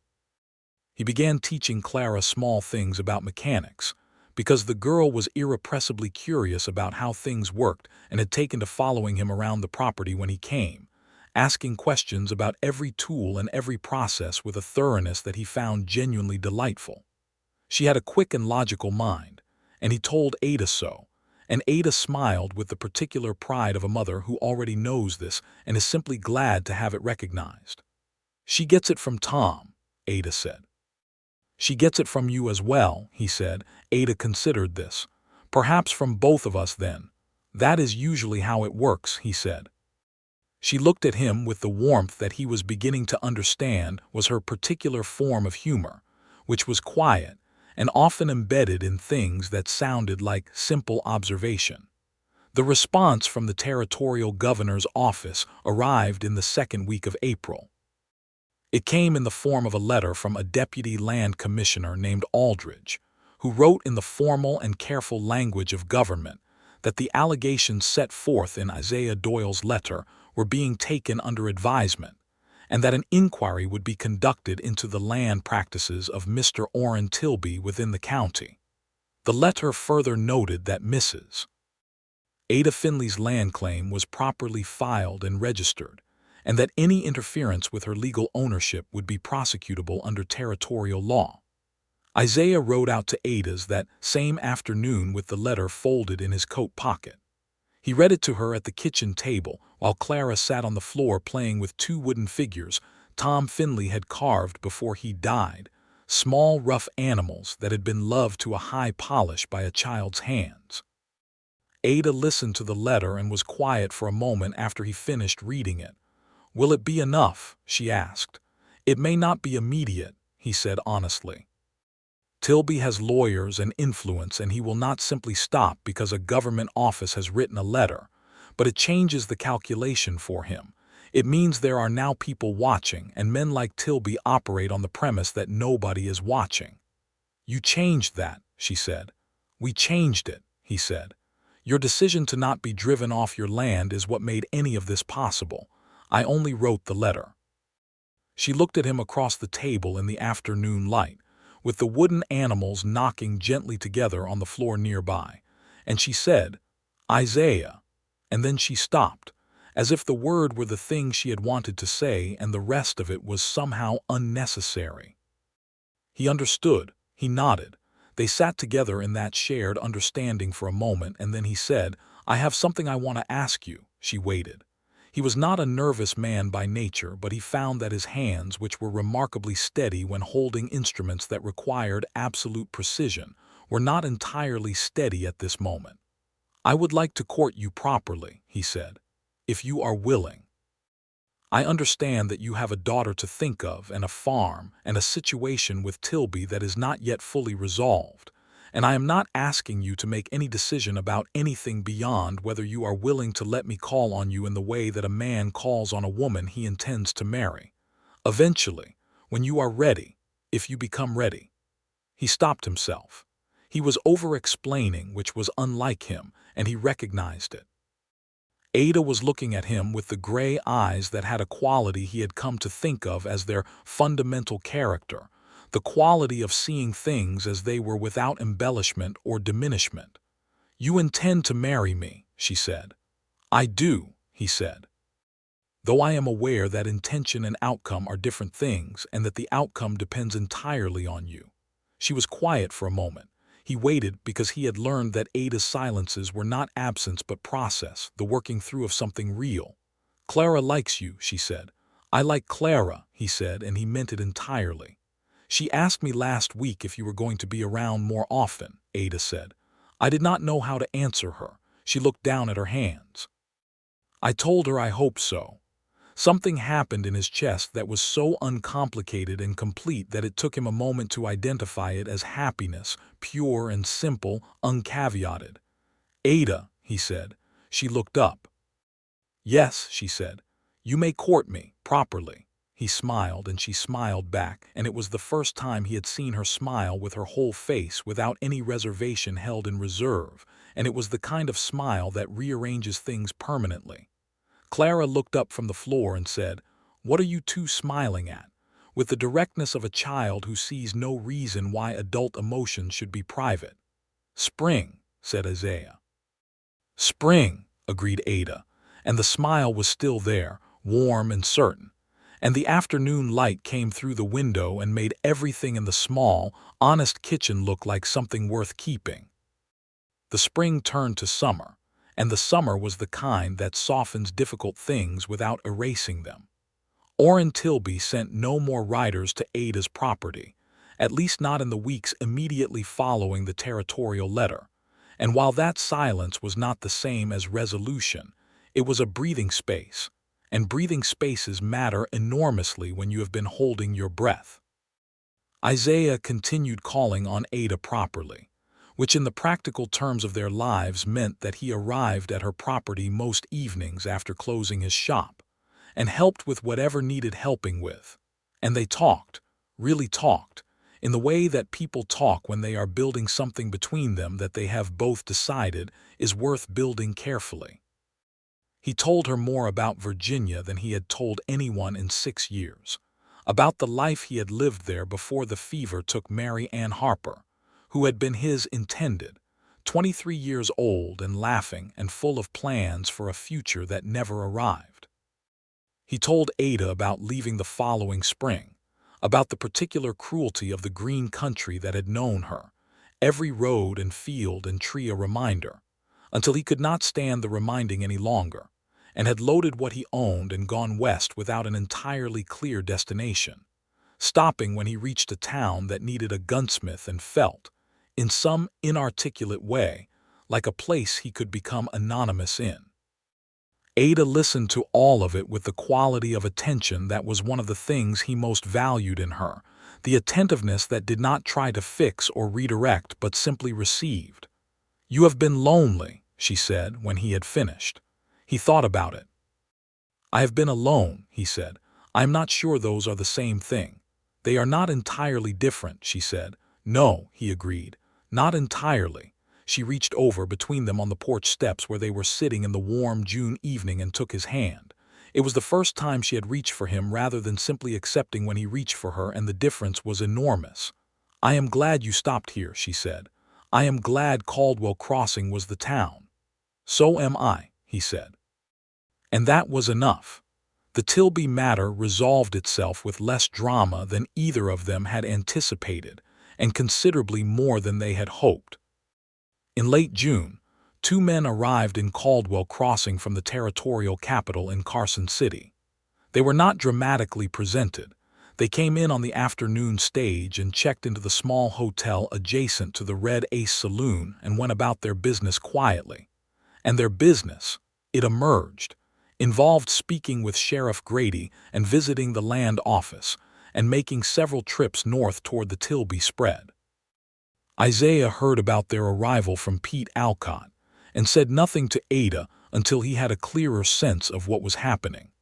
He began teaching Clara small things about mechanics, because the girl was irrepressibly curious about how things worked and had taken to following him around the property when he came, asking questions about every tool and every process with a thoroughness that he found genuinely delightful. She had a quick and logical mind, and he told Ada so, and Ada smiled with the particular pride of a mother who already knows this and is simply glad to have it recognized. "She gets it from Tom," Ada said. "She gets it from you as well," he said. Ada considered this. "Perhaps from both of us then. That is usually how it works," he said. She looked at him with the warmth that he was beginning to understand was her particular form of humor, which was quiet and often embedded in things that sounded like simple observation. The response from the territorial governor's office arrived in the second week of April. It came in the form of a letter from a deputy land commissioner named Aldridge, who wrote in the formal and careful language of government that the allegations set forth in Isaiah Doyle's letter were being taken under advisement, and that an inquiry would be conducted into the land practices of Mr. Orrin Tilby within the county. The letter further noted that Mrs. Ada Finley's land claim was properly filed and registered, and that any interference with her legal ownership would be prosecutable under territorial law. Isaiah rode out to Ada's that same afternoon with the letter folded in his coat pocket. He read it to her at the kitchen table, while Clara sat on the floor playing with two wooden figures Tom Finley had carved before he died, small rough animals that had been loved to a high polish by a child's hands. Ada listened to the letter and was quiet for a moment after he finished reading it. "Will it be enough?" she asked. "It may not be immediate," he said honestly. "Tilby has lawyers and influence, and he will not simply stop because a government office has written a letter, but it changes the calculation for him. It means there are now people watching, and men like Tilby operate on the premise that nobody is watching." "You changed that," she said. "We changed it," he said. "Your decision to not be driven off your land is what made any of this possible. I only wrote the letter." She looked at him across the table in the afternoon light, with the wooden animals knocking gently together on the floor nearby, and she said, "Isaiah," and then she stopped, as if the word were the thing she had wanted to say and the rest of it was somehow unnecessary. He understood. He nodded. They sat together in that shared understanding for a moment, and then he said, "I have something I want to ask you." She waited. He was not a nervous man by nature, but he found that his hands, which were remarkably steady when holding instruments that required absolute precision, were not entirely steady at this moment. "I would like to court you properly," he said, "if you are willing. I understand that you have a daughter to think of and a farm and a situation with Tilby that is not yet fully resolved, and I am not asking you to make any decision about anything beyond whether you are willing to let me call on you in the way that a man calls on a woman he intends to marry. Eventually, when you are ready, if you become ready." He stopped himself. He was over-explaining, which was unlike him, and he recognized it. Ada was looking at him with the gray eyes that had a quality he had come to think of as their fundamental character, the quality of seeing things as they were without embellishment or diminishment. "You intend to marry me," she said. "I do," he said. "Though I am aware that intention and outcome are different things and that the outcome depends entirely on you." She was quiet for a moment. He waited because he had learned that Ada's silences were not absence but process, the working through of something real. "Clara likes you," she said. "I like Clara," he said, and he meant it entirely. "She asked me last week if you were going to be around more often," Ada said. I did not know how to answer her. She looked down at her hands. I told her I hoped so. Something happened in his chest that was so uncomplicated and complete that it took him a moment to identify it as happiness, pure and simple, uncaveated. "Ada," he said. She looked up. "Yes," she said. "You may court me, properly." He smiled and she smiled back, and it was the first time he had seen her smile with her whole face without any reservation held in reserve, and it was the kind of smile that rearranges things permanently. Clara looked up from the floor and said, "What are you two smiling at?" with the directness of a child who sees no reason why adult emotions should be private. "Spring," said Isaiah. "Spring," agreed Ada, and the smile was still there, warm and certain, and the afternoon light came through the window and made everything in the small, honest kitchen look like something worth keeping. The spring turned to summer, and the summer was the kind that softens difficult things without erasing them. Orrin Tilby sent no more riders to Ada's property, at least not in the weeks immediately following the territorial letter, and while that silence was not the same as resolution, it was a breathing space, and breathing spaces matter enormously when you have been holding your breath. Isaiah continued calling on Ada properly, which in the practical terms of their lives meant that he arrived at her property most evenings after closing his shop, and helped with whatever needed helping with. And they talked, really talked, in the way that people talk when they are building something between them that they have both decided is worth building carefully. He told her more about Virginia than he had told anyone in 6 years, about the life he had lived there before the fever took Mary Ann Harper, who had been his intended, 23 years old and laughing and full of plans for a future that never arrived. He told Ada about leaving the following spring, about the particular cruelty of the green country that had known her, every road and field and tree a reminder, until he could not stand the reminding any longer, and had loaded what he owned and gone west without an entirely clear destination, stopping when he reached a town that needed a gunsmith and felt, in some inarticulate way, like a place he could become anonymous in. Ada listened to all of it with the quality of attention that was one of the things he most valued in her, the attentiveness that did not try to fix or redirect but simply received. "You have been lonely," she said when he had finished. He thought about it. "I have been alone," he said. "I am not sure those are the same thing." "They are not entirely different," she said. "No," he agreed. "Not entirely." She reached over between them on the porch steps where they were sitting in the warm June evening and took his hand. It was the first time she had reached for him rather than simply accepting when he reached for her, and the difference was enormous. "I am glad you stopped here," she said. "I am glad Caldwell Crossing was the town." "So am I," he said. And that was enough. The Tilby matter resolved itself with less drama than either of them had anticipated, and considerably more than they had hoped. In late June, two men arrived in Caldwell Crossing from the territorial capital in Carson City. They were not dramatically presented. They came in on the afternoon stage and checked into the small hotel adjacent to the Red Ace Saloon and went about their business quietly. And their business, it emerged, involved speaking with Sheriff Grady and visiting the land office and making several trips north toward the Tilby spread. Isaiah heard about their arrival from Pete Alcott and said nothing to Ada until he had a clearer sense of what was happening.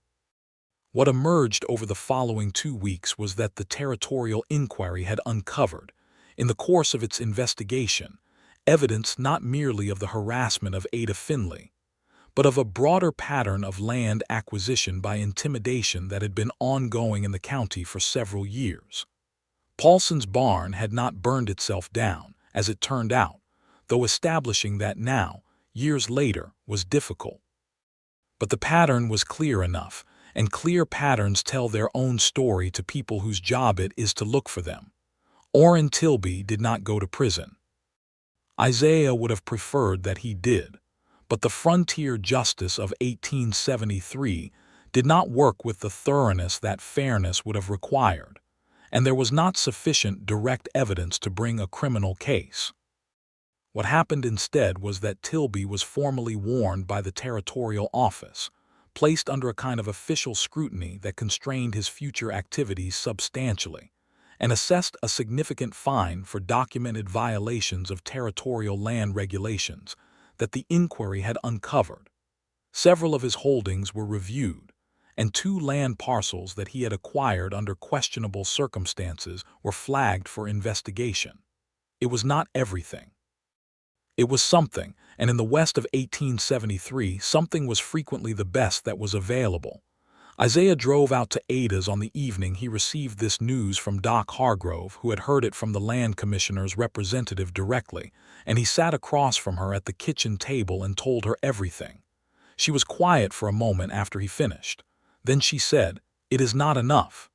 What emerged over the following 2 weeks was that the Territorial Inquiry had uncovered, in the course of its investigation, evidence not merely of the harassment of Ada Finley, but of a broader pattern of land acquisition by intimidation that had been ongoing in the county for several years. Paulson's barn had not burned itself down, as it turned out, though establishing that now, years later, was difficult. But the pattern was clear enough, and clear patterns tell their own story to people whose job it is to look for them. Orrin Tilby did not go to prison. Isaiah would have preferred that he did, but the frontier justice of 1873 did not work with the thoroughness that fairness would have required, and there was not sufficient direct evidence to bring a criminal case. What happened instead was that Tilby was formally warned by the territorial office, placed under a kind of official scrutiny that constrained his future activities substantially, and assessed a significant fine for documented violations of territorial land regulations that the inquiry had uncovered. Several of his holdings were reviewed, and 2 land parcels that he had acquired under questionable circumstances were flagged for investigation. It was not everything. It was something, and in the West of 1873, something was frequently the best that was available. Isaiah drove out to Ada's on the evening he received this news from Doc Hargrove, who had heard it from the land commissioner's representative directly, and he sat across from her at the kitchen table and told her everything. She was quiet for a moment after he finished. Then she said, "It is not enough."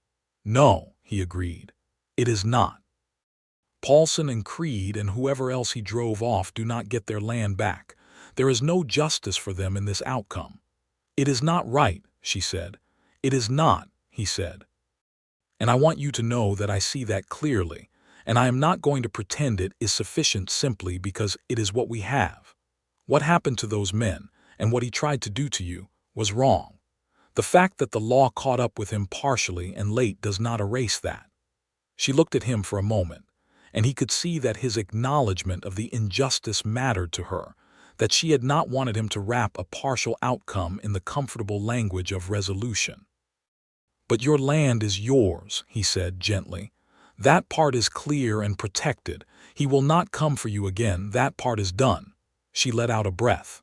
"No," he agreed. "It is not. Paulson and Creed and whoever else he drove off do not get their land back. There is no justice for them in this outcome." "It is not right," she said. "It is not," he said. "And I want you to know that I see that clearly, and I am not going to pretend it is sufficient simply because it is what we have. What happened to those men, and what he tried to do to you, was wrong. The fact that the law caught up with him partially and late does not erase that." She looked at him for a moment, and he could see that his acknowledgment of the injustice mattered to her, that she had not wanted him to wrap a partial outcome in the comfortable language of resolution. "But your land is yours," he said gently. "That part is clear and protected. He will not come for you again. That part is done." She let out a breath.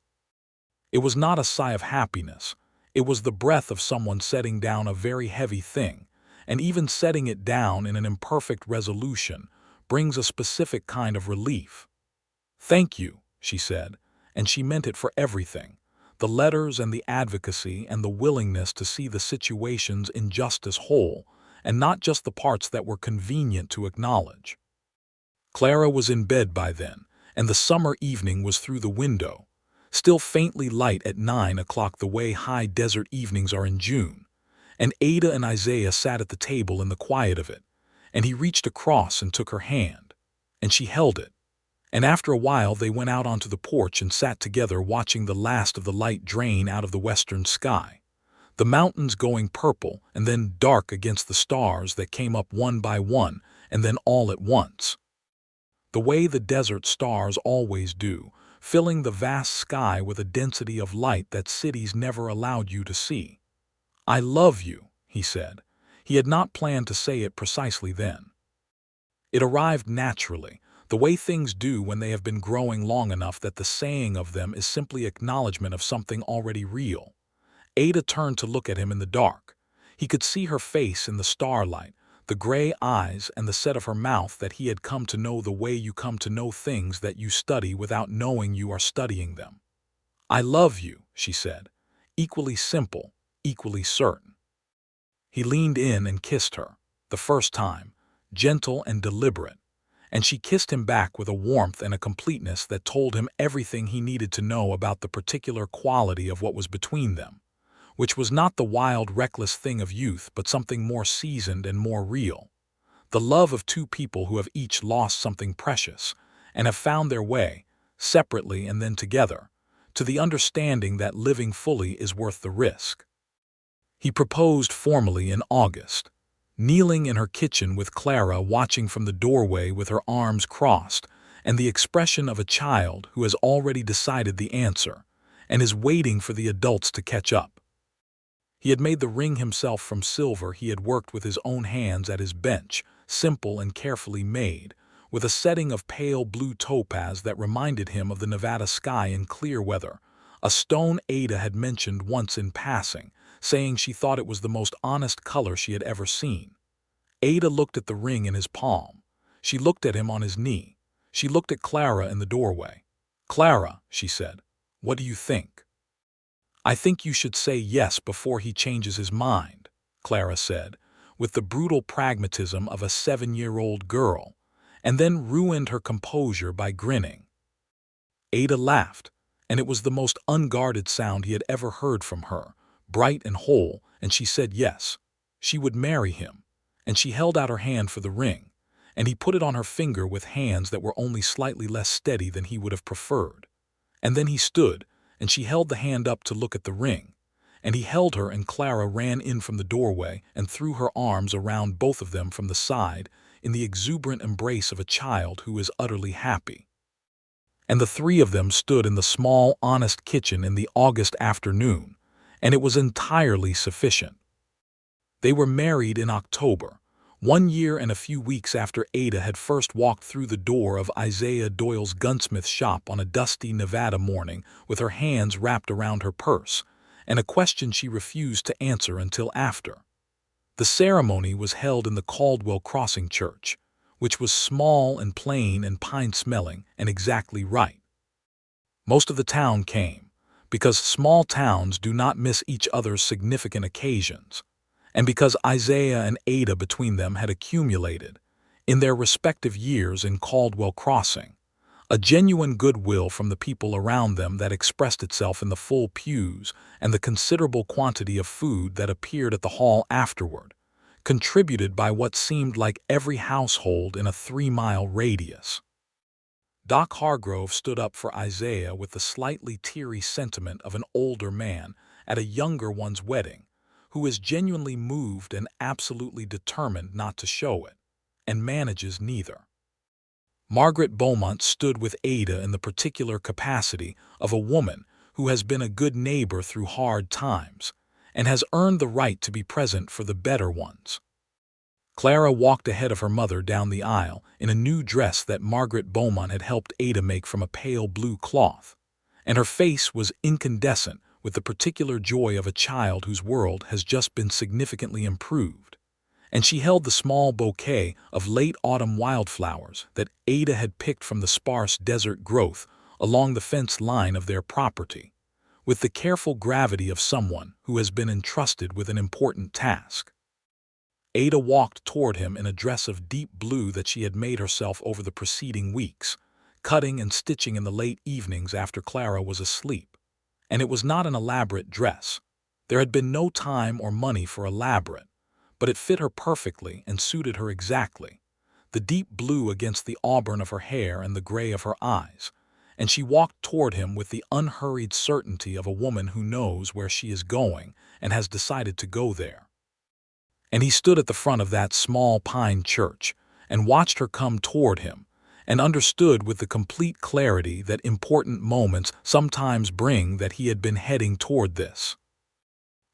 It was not a sigh of happiness. It was the breath of someone setting down a very heavy thing, and even setting it down in an imperfect resolution brings a specific kind of relief. "Thank you," she said, and she meant it for everything, the letters and the advocacy and the willingness to see the situation's injustice whole, and not just the parts that were convenient to acknowledge. Clara was in bed by then, and the summer evening was through the window. still faintly light at 9 o'clock the way high desert evenings are in June, and Ada and Isaiah sat at the table in the quiet of it, and he reached across and took her hand, and she held it, and after a while they went out onto the porch and sat together watching the last of the light drain out of the western sky, the mountains going purple and then dark against the stars that came up one by one and then all at once, the way the desert stars always do, filling the vast sky with a density of light that cities never allowed you to see. "I love you," he said. He had not planned to say it precisely then. It arrived naturally, the way things do when they have been growing long enough that the saying of them is simply acknowledgement of something already real. Ada turned to look at him in the dark. He could see her face in the starlight, the gray eyes and the set of her mouth that he had come to know the way you come to know things that you study without knowing you are studying them. "I love you," she said, equally simple, equally certain. He leaned in and kissed her, the first time, gentle and deliberate, and she kissed him back with a warmth and a completeness that told him everything he needed to know about the particular quality of what was between them, which was not the wild, reckless thing of youth but something more seasoned and more real. The love of two people who have each lost something precious and have found their way, separately and then together, to the understanding that living fully is worth the risk. He proposed formally in August, kneeling in her kitchen with Clara watching from the doorway with her arms crossed and the expression of a child who has already decided the answer and is waiting for the adults to catch up. He had made the ring himself from silver he had worked with his own hands at his bench, simple and carefully made, with a setting of pale blue topaz that reminded him of the Nevada sky in clear weather, a stone Ada had mentioned once in passing, saying she thought it was the most honest color she had ever seen. Ada looked at the ring in his palm. She looked at him on his knee. She looked at Clara in the doorway. "Clara," she said, "what do you think?" "I think you should say yes before he changes his mind," Clara said, with the brutal pragmatism of a 7-year-old girl, and then ruined her composure by grinning. Ada laughed, and it was the most unguarded sound he had ever heard from her, bright and whole, and she said yes, she would marry him, and she held out her hand for the ring, and he put it on her finger with hands that were only slightly less steady than he would have preferred. And then he stood, and she held the hand up to look at the ring, and he held her, and Clara ran in from the doorway and threw her arms around both of them from the side in the exuberant embrace of a child who is utterly happy. And the three of them stood in the small, honest kitchen in the August afternoon, and it was entirely sufficient. They were married in October, 1 year and a few weeks after Ada had first walked through the door of Isaiah Doyle's Gunsmith shop on a dusty Nevada morning with her hands wrapped around her purse, and a question she refused to answer until after. The ceremony was held in the Caldwell Crossing Church, which was small and plain and pine-smelling and exactly right. Most of the town came, because small towns do not miss each other's significant occasions, and because Isaiah and Ada between them had accumulated, in their respective years in Caldwell Crossing, a genuine goodwill from the people around them that expressed itself in the full pews and the considerable quantity of food that appeared at the hall afterward, contributed by what seemed like every household in a 3-mile radius. Doc Hargrove stood up for Isaiah with the slightly teary sentiment of an older man at a younger one's wedding, who is genuinely moved and absolutely determined not to show it, and manages neither. Margaret Beaumont stood with Ada in the particular capacity of a woman who has been a good neighbor through hard times, and has earned the right to be present for the better ones. Clara walked ahead of her mother down the aisle in a new dress that Margaret Beaumont had helped Ada make from a pale blue cloth, and her face was incandescent with the particular joy of a child whose world has just been significantly improved, and she held the small bouquet of late autumn wildflowers that Ada had picked from the sparse desert growth along the fence line of their property, with the careful gravity of someone who has been entrusted with an important task. Ada walked toward him in a dress of deep blue that she had made herself over the preceding weeks, cutting and stitching in the late evenings after Clara was asleep. And it was not an elaborate dress. There had been no time or money for elaborate, but it fit her perfectly and suited her exactly. The deep blue against the auburn of her hair and the gray of her eyes, and she walked toward him with the unhurried certainty of a woman who knows where she is going and has decided to go there. And he stood at the front of that small pine church and watched her come toward him, and understood with the complete clarity that important moments sometimes bring that he had been heading toward this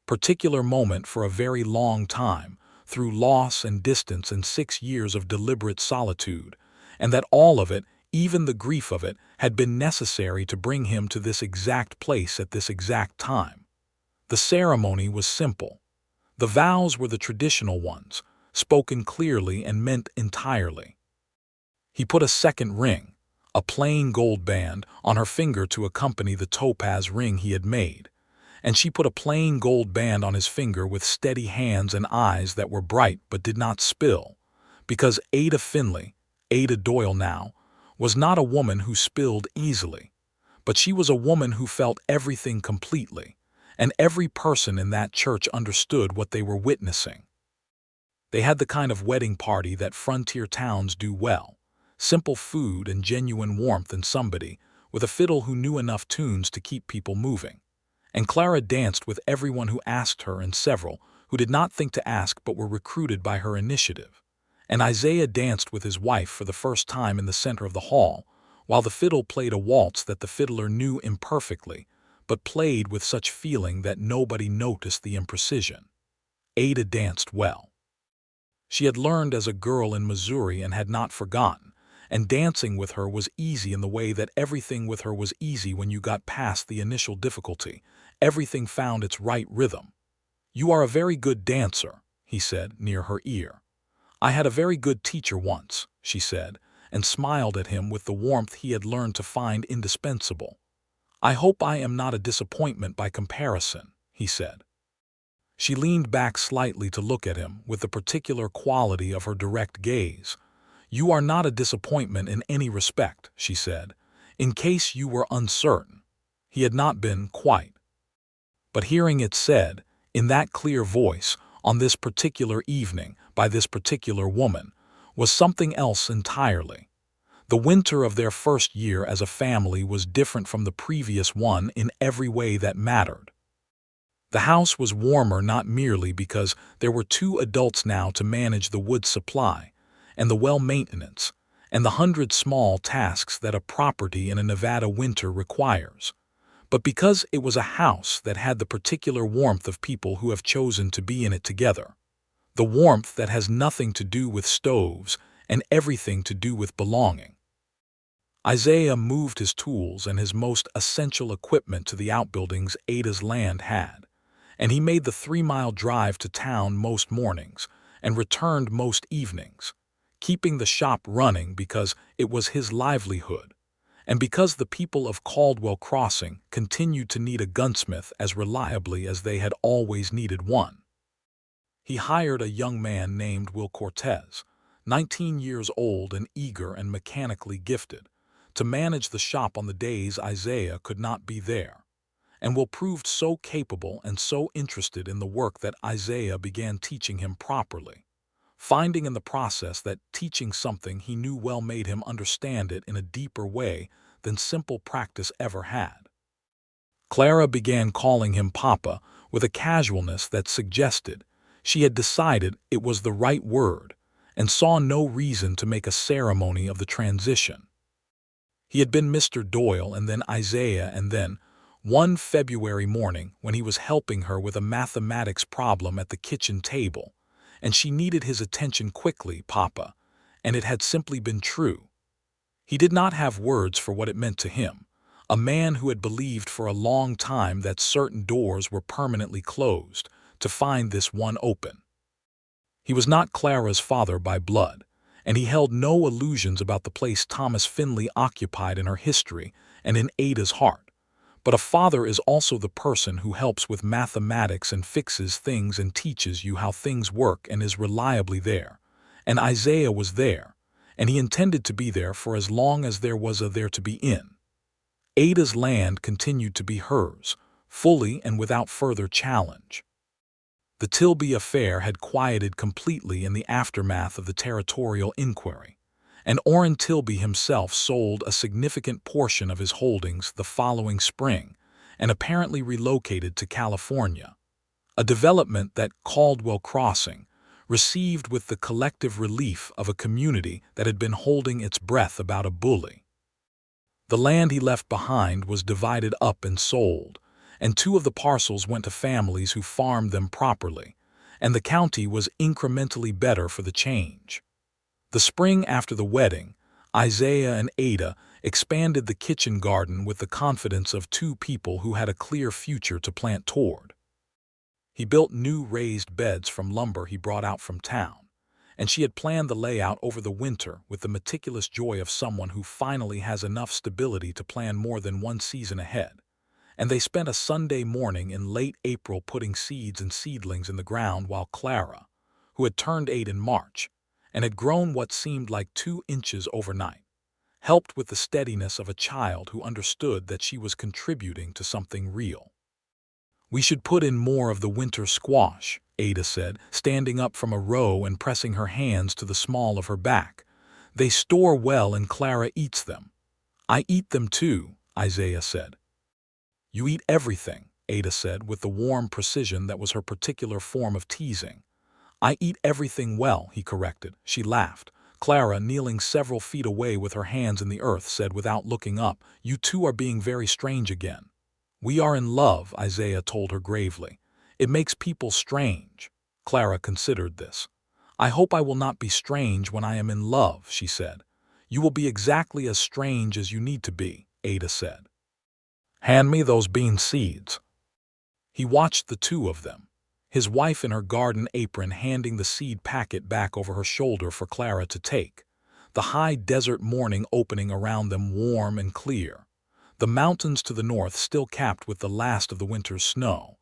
particular moment for a very long time, through loss and distance and 6 years of deliberate solitude, and that all of it, even the grief of it, had been necessary to bring him to this exact place at this exact time. The ceremony was simple. The vows were the traditional ones, spoken clearly and meant entirely. He put a second ring, a plain gold band, on her finger to accompany the topaz ring he had made, and she put a plain gold band on his finger with steady hands and eyes that were bright but did not spill, because Ada Finley, Ada Doyle now, was not a woman who spilled easily, but she was a woman who felt everything completely, and every person in that church understood what they were witnessing. They had the kind of wedding party that frontier towns do well, simple food and genuine warmth and somebody with a fiddle who knew enough tunes to keep people moving. And Clara danced with everyone who asked her and several who did not think to ask but were recruited by her initiative. And Isaiah danced with his wife for the first time in the center of the hall, while the fiddle played a waltz that the fiddler knew imperfectly, but played with such feeling that nobody noticed the imprecision. Ada danced well. She had learned as a girl in Missouri and had not forgotten, and dancing with her was easy in the way that everything with her was easy when you got past the initial difficulty. Everything found its right rhythm. "You are a very good dancer," he said near her ear. "I had a very good teacher once," she said, and smiled at him with the warmth he had learned to find indispensable. "I hope I am not a disappointment by comparison," he said. She leaned back slightly to look at him with the particular quality of her direct gaze. "You are not a disappointment in any respect," she said, "in case you were uncertain." He had not been quite. But hearing it said, in that clear voice, on this particular evening, by this particular woman, was something else entirely. The winter of their first year as a family was different from the previous one in every way that mattered. The house was warmer not merely because there were 2 adults now to manage the wood supply, and the well maintenance, and the 100 small tasks that a property in a Nevada winter requires, but because it was a house that had the particular warmth of people who have chosen to be in it together. The warmth that has nothing to do with stoves and everything to do with belonging. Isaiah moved his tools and his most essential equipment to the outbuildings Ada's land had, and he made the 3-mile drive to town most mornings and returned most evenings, keeping the shop running because it was his livelihood, and because the people of Caldwell Crossing continued to need a gunsmith as reliably as they had always needed one. He hired a young man named Will Cortez, 19 years old and eager and mechanically gifted, to manage the shop on the days Isaiah could not be there, and Will proved so capable and so interested in the work that Isaiah began teaching him properly, finding in the process that teaching something he knew well made him understand it in a deeper way than simple practice ever had. Clara began calling him Papa with a casualness that suggested she had decided it was the right word and saw no reason to make a ceremony of the transition. He had been Mr. Doyle and then Isaiah, and then, one February morning when he was helping her with a mathematics problem at the kitchen table, and she needed his attention quickly, Papa, and it had simply been true. He did not have words for what it meant to him, a man who had believed for a long time that certain doors were permanently closed, to find this one open. He was not Clara's father by blood, and he held no illusions about the place Thomas Finley occupied in her history and in Ada's heart. But a father is also the person who helps with mathematics and fixes things and teaches you how things work and is reliably there. And Isaiah was there, and he intended to be there for as long as there was a there to be in. Ada's land continued to be hers, fully and without further challenge. The Tilby affair had quieted completely in the aftermath of the territorial inquiry, and Orrin Tilby himself sold a significant portion of his holdings the following spring and apparently relocated to California, a development that Caldwell Crossing received with the collective relief of a community that had been holding its breath about a bully. The land he left behind was divided up and sold, and 2 of the parcels went to families who farmed them properly, and the county was incrementally better for the change. The spring after the wedding, Isaiah and Ada expanded the kitchen garden with the confidence of 2 people who had a clear future to plant toward. He built new raised beds from lumber he brought out from town, and she had planned the layout over the winter with the meticulous joy of someone who finally has enough stability to plan more than one season ahead. And they spent a Sunday morning in late April putting seeds and seedlings in the ground while Clara, who had turned 8 in March and had grown what seemed like 2 inches overnight, helped with the steadiness of a child who understood that she was contributing to something real. "We should put in more of the winter squash," Ada said, standing up from a row and pressing her hands to the small of her back. "They store well and Clara eats them." "I eat them too," Isaiah said. "You eat everything," Ada said with the warm precision that was her particular form of teasing. "I eat everything well," he corrected. She laughed. Clara, kneeling several feet away with her hands in the earth, said without looking up, "You two are being very strange again." "We are in love," Isaiah told her gravely. "It makes people strange." Clara considered this. "I hope I will not be strange when I am in love," she said. "You will be exactly as strange as you need to be," Ada said. "Hand me those bean seeds." He watched the 2 of them, his wife in her garden apron handing the seed packet back over her shoulder for Clara to take, the high desert morning opening around them warm and clear, the mountains to the north still capped with the last of the winter's snow,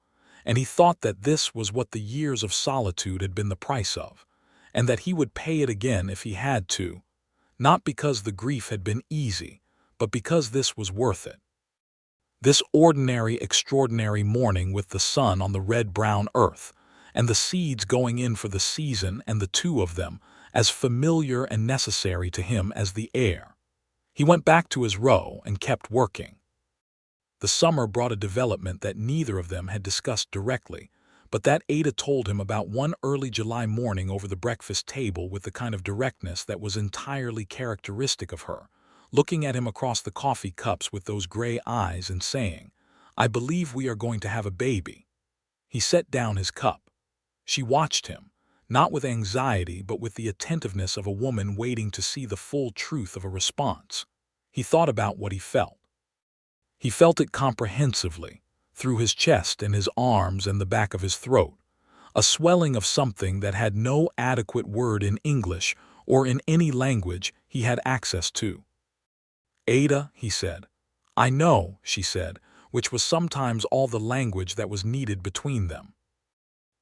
and he thought that this was what the years of solitude had been the price of, and that he would pay it again if he had to, not because the grief had been easy, but because this was worth it. This ordinary, extraordinary morning with the sun on the red-brown earth, and the seeds going in for the season and the 2 of them, as familiar and necessary to him as the air. He went back to his row and kept working. The summer brought a development that neither of them had discussed directly, but that Ada told him about one early July morning over the breakfast table with the kind of directness that was entirely characteristic of her, looking at him across the coffee cups with those gray eyes and saying, "I believe we are going to have a baby." He set down his cup. She watched him, not with anxiety but with the attentiveness of a woman waiting to see the full truth of a response. He thought about what he felt. He felt it comprehensively, through his chest and his arms and the back of his throat, a swelling of something that had no adequate word in English or in any language he had access to. "Ada," he said. "I know," she said, which was sometimes all the language that was needed between them.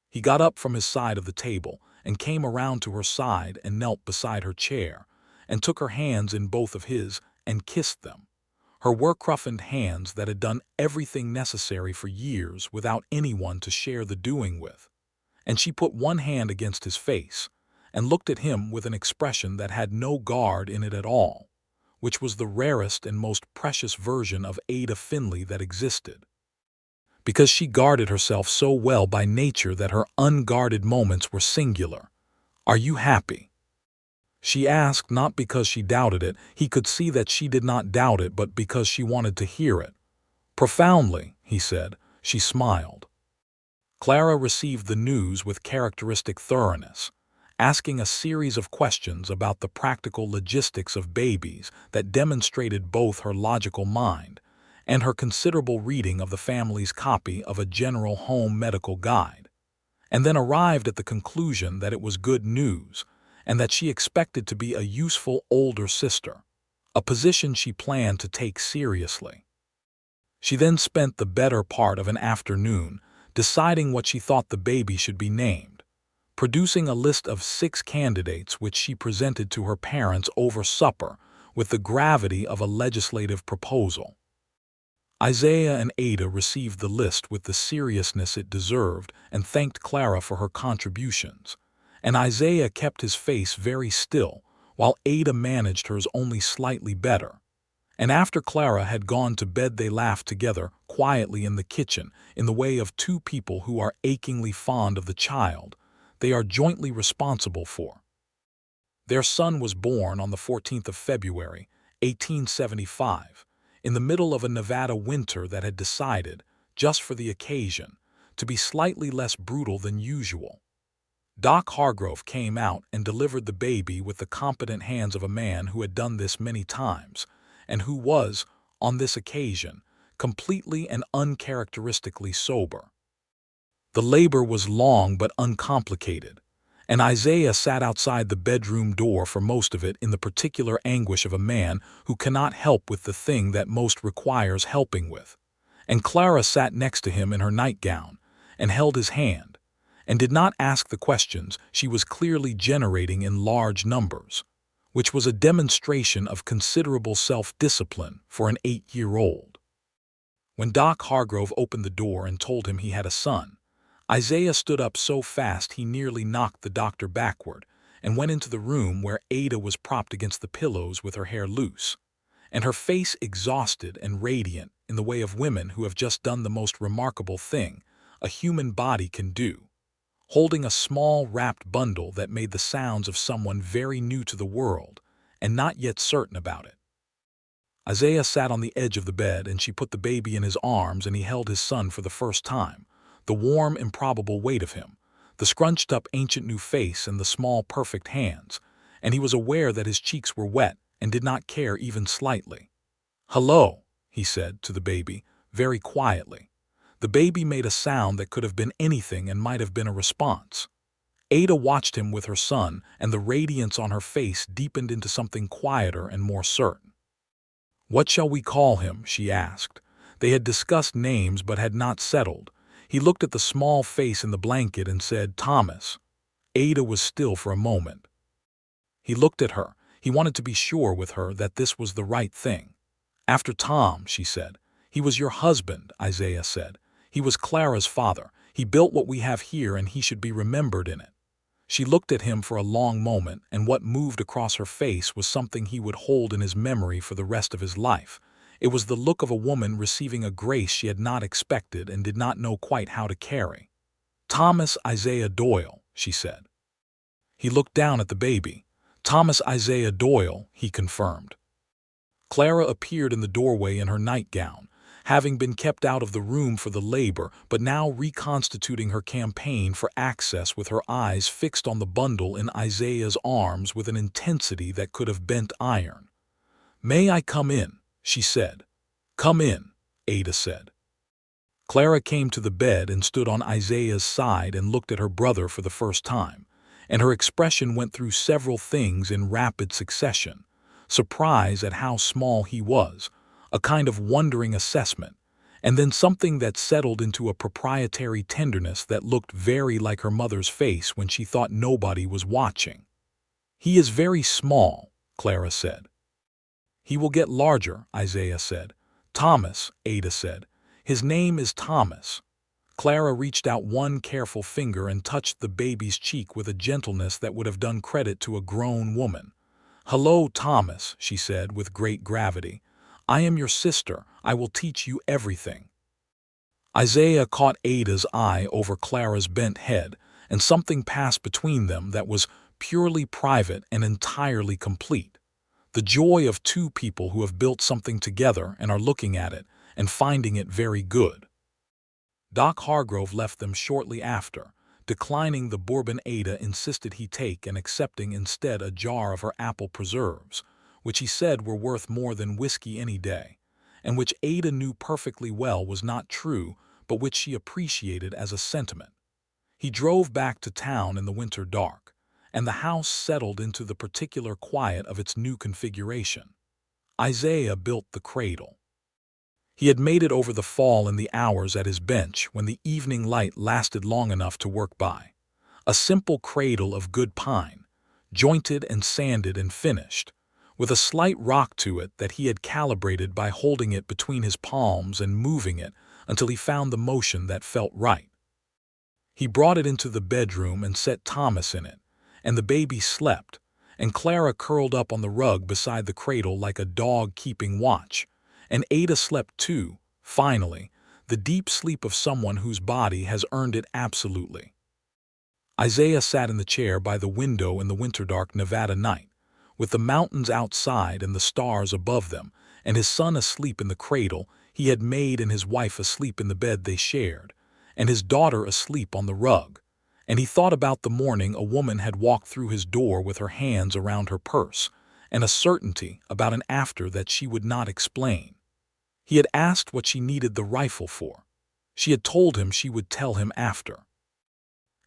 He got up from his side of the table and came around to her side and knelt beside her chair and took her hands in both of his and kissed them, her work-roughened hands that had done everything necessary for years without anyone to share the doing with. And she put one hand against his face and looked at him with an expression that had no guard in it at all, which was the rarest and most precious version of Ada Finley that existed, because she guarded herself so well by nature that her unguarded moments were singular. "Are you happy?" She asked, not because she doubted it, he could see that she did not doubt it, but because she wanted to hear it. "Profoundly," he said. She smiled. Clara received the news with characteristic thoroughness, asking a series of questions about the practical logistics of babies that demonstrated both her logical mind and her considerable reading of the family's copy of a general home medical guide, and then arrived at the conclusion that it was good news and that she expected to be a useful older sister, a position she planned to take seriously. She then spent the better part of an afternoon deciding what she thought the baby should be named, producing a list of 6 candidates which she presented to her parents over supper with the gravity of a legislative proposal. Isaiah and Ada received the list with the seriousness it deserved and thanked Clara for her contributions, and Isaiah kept his face very still, while Ada managed hers only slightly better. And after Clara had gone to bed they laughed together quietly in the kitchen in the way of two people who are achingly fond of the child they are jointly responsible for. Their son was born on the 14th of February, 1875, in the middle of a Nevada winter that had decided, just for the occasion, to be slightly less brutal than usual. Doc Hargrove came out and delivered the baby with the competent hands of a man who had done this many times, and who was, on this occasion, completely and uncharacteristically sober. The labor was long but uncomplicated, and Isaiah sat outside the bedroom door for most of it in the particular anguish of a man who cannot help with the thing that most requires helping with, and Clara sat next to him in her nightgown and held his hand, and did not ask the questions she was clearly generating in large numbers, which was a demonstration of considerable self-discipline for an 8-year-old. When Doc Hargrove opened the door and told him he had a son, Isaiah stood up so fast he nearly knocked the doctor backward and went into the room where Ada was propped against the pillows with her hair loose, and her face exhausted and radiant in the way of women who have just done the most remarkable thing a human body can do, holding a small wrapped bundle that made the sounds of someone very new to the world and not yet certain about it. Isaiah sat on the edge of the bed and she put the baby in his arms and he held his son for the first time, the warm, improbable weight of him, the scrunched-up ancient new face and the small, perfect hands, and he was aware that his cheeks were wet and did not care even slightly. "Hello," he said to the baby, very quietly. The baby made a sound that could have been anything and might have been a response. Ada watched him with her son, and the radiance on her face deepened into something quieter and more certain. "What shall we call him?" she asked. They had discussed names but had not settled. He looked at the small face in the blanket and said, "Thomas." Ada was still for a moment. He looked at her. He wanted to be sure with her that this was the right thing. "After Tom," she said. "He was your husband," Isaiah said. "He was Clara's father. He built what we have here and he should be remembered in it." She looked at him for a long moment, and what moved across her face was something he would hold in his memory for the rest of his life. It was the look of a woman receiving a grace she had not expected and did not know quite how to carry. "Thomas Isaiah Doyle," she said. He looked down at the baby. "Thomas Isaiah Doyle," he confirmed. Clara appeared in the doorway in her nightgown, having been kept out of the room for the labor, but now reconstituting her campaign for access with her eyes fixed on the bundle in Isaiah's arms with an intensity that could have bent iron. "May I come in?" she said. "Come in," Ada said. Clara came to the bed and stood on Isaiah's side and looked at her brother for the first time, and her expression went through several things in rapid succession: surprise at how small he was, a kind of wondering assessment, and then something that settled into a proprietary tenderness that looked very like her mother's face when she thought nobody was watching. "He is very small," Clara said. "He will get larger," Isaiah said. "Thomas," Ada said. "His name is Thomas." Clara reached out one careful finger and touched the baby's cheek with a gentleness that would have done credit to a grown woman. "Hello, Thomas," she said with great gravity. "I am your sister. I will teach you everything." Isaiah caught Ada's eye over Clara's bent head, and something passed between them that was purely private and entirely complete. The joy of two people who have built something together and are looking at it and finding it very good. Doc Hargrove left them shortly after, declining the bourbon Ada insisted he take and accepting instead a jar of her apple preserves, which he said were worth more than whiskey any day, and which Ada knew perfectly well was not true, but which she appreciated as a sentiment. He drove back to town in the winter dark, and the house settled into the particular quiet of its new configuration. Isaiah built the cradle. He had made it over the fall in the hours at his bench when the evening light lasted long enough to work by. A simple cradle of good pine, jointed and sanded and finished, with a slight rock to it that he had calibrated by holding it between his palms and moving it until he found the motion that felt right. He brought it into the bedroom and set Thomas in it, and the baby slept, and Clara curled up on the rug beside the cradle like a dog keeping watch, and Ada slept too, finally, the deep sleep of someone whose body has earned it absolutely. Isaiah sat in the chair by the window in the winter-dark Nevada night, with the mountains outside and the stars above them, and his son asleep in the cradle he had made and his wife asleep in the bed they shared, and his daughter asleep on the rug, and he thought about the morning a woman had walked through his door with her hands around her purse, and a certainty about an after that she would not explain. He had asked what she needed the rifle for. She had told him she would tell him after.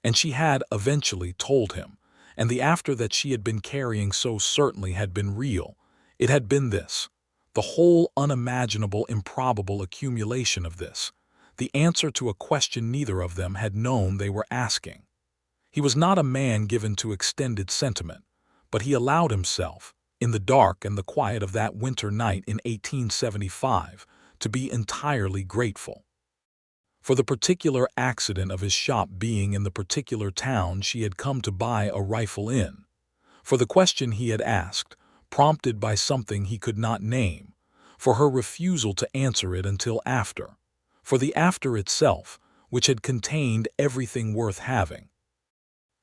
And she had eventually told him, and the after that she had been carrying so certainly had been real. It had been this, the whole unimaginable, improbable accumulation of this, the answer to a question neither of them had known they were asking. He was not a man given to extended sentiment, but he allowed himself, in the dark and the quiet of that winter night in 1875, to be entirely grateful. For the particular accident of his shop being in the particular town she had come to buy a rifle in. For the question he had asked, prompted by something he could not name. For her refusal to answer it until after. For the after itself, which had contained everything worth having.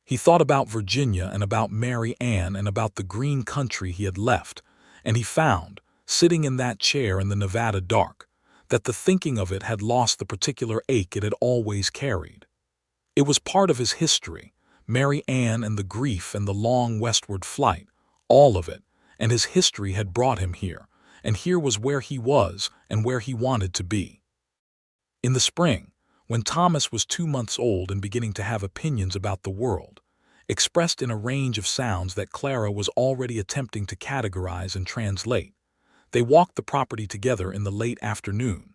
He thought about Virginia and about Mary Ann and about the green country he had left, and he found, sitting in that chair in the Nevada dark, that the thinking of it had lost the particular ache it had always carried. It was part of his history, Mary Ann and the grief and the long westward flight, all of it, and his history had brought him here, and here was where he was and where he wanted to be. In the spring, when Thomas was 2 months old and beginning to have opinions about the world, expressed in a range of sounds that Clara was already attempting to categorize and translate, they walked the property together in the late afternoon,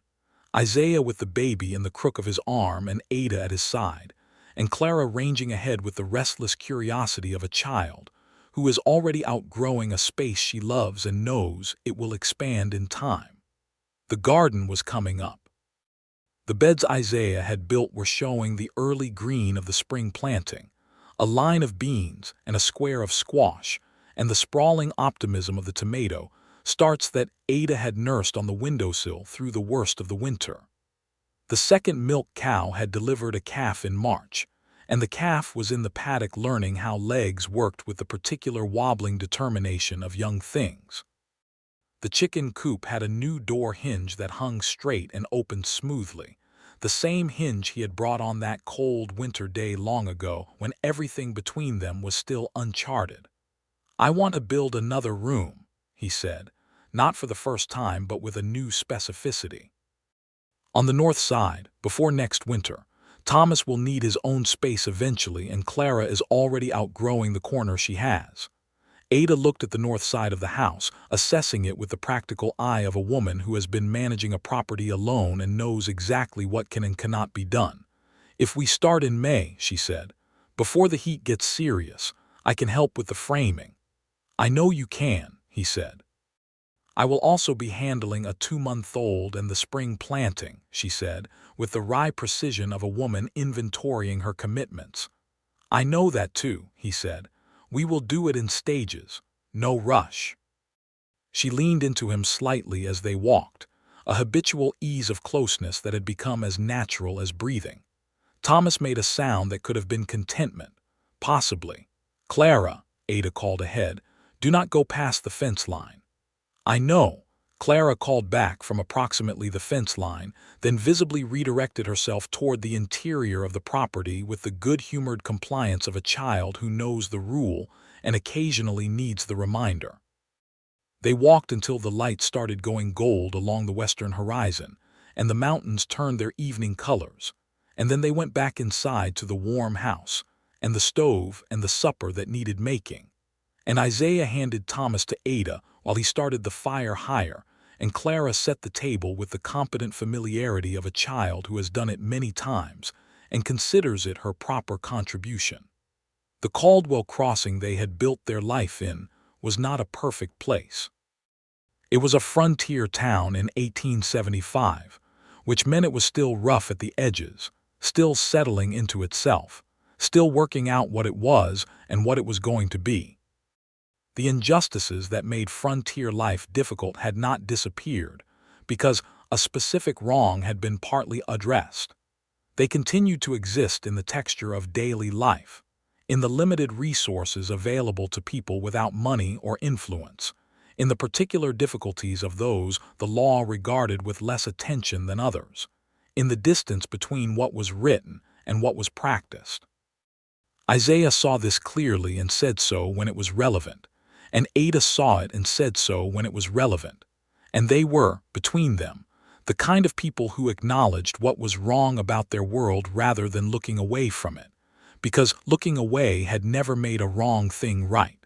Isaiah with the baby in the crook of his arm and Ada at his side, and Clara ranging ahead with the restless curiosity of a child who is already outgrowing a space she loves and knows it will expand in time. The garden was coming up. The beds Isaiah had built were showing the early green of the spring planting, a line of beans and a square of squash, and the sprawling optimism of the tomato starts that Ada had nursed on the windowsill through the worst of the winter. The second milk cow had delivered a calf in March, and the calf was in the paddock learning how legs worked with the particular wobbling determination of young things. The chicken coop had a new door hinge that hung straight and opened smoothly, the same hinge he had brought on that cold winter day long ago when everything between them was still uncharted. "I want to build another room," he said, not for the first time but with a new specificity. "On the north side, before next winter. Thomas will need his own space eventually, and Clara is already outgrowing the corner she has." Ada looked at the north side of the house, assessing it with the practical eye of a woman who has been managing a property alone and knows exactly what can and cannot be done. "If we start in May," she said, "before the heat gets serious, I can help with the framing." "I know you can," he said. "I will also be handling a 2-month-old and the spring planting," she said, with the wry precision of a woman inventorying her commitments. "I know that too," he said. "We will do it in stages. No rush." She leaned into him slightly as they walked, a habitual ease of closeness that had become as natural as breathing. Thomas made a sound that could have been contentment, possibly. "Clara," Ada called ahead, "do not go past the fence line." "I know," Clara called back from approximately the fence line, then visibly redirected herself toward the interior of the property with the good-humored compliance of a child who knows the rule and occasionally needs the reminder. They walked until the light started going gold along the western horizon, and the mountains turned their evening colors, and then they went back inside to the warm house, and the stove and the supper that needed making. And Isaiah handed Thomas to Ada while he started the fire higher, and Clara set the table with the competent familiarity of a child who has done it many times and considers it her proper contribution. The Caldwell Crossing they had built their life in was not a perfect place. It was a frontier town in 1875, which meant it was still rough at the edges, still settling into itself, still working out what it was and what it was going to be. The injustices that made frontier life difficult had not disappeared because a specific wrong had been partly addressed. They continued to exist in the texture of daily life, in the limited resources available to people without money or influence, in the particular difficulties of those the law regarded with less attention than others, in the distance between what was written and what was practiced. Isaiah saw this clearly and said so when it was relevant, and Ada saw it and said so when it was relevant, and they were, between them, the kind of people who acknowledged what was wrong about their world rather than looking away from it, because looking away had never made a wrong thing right.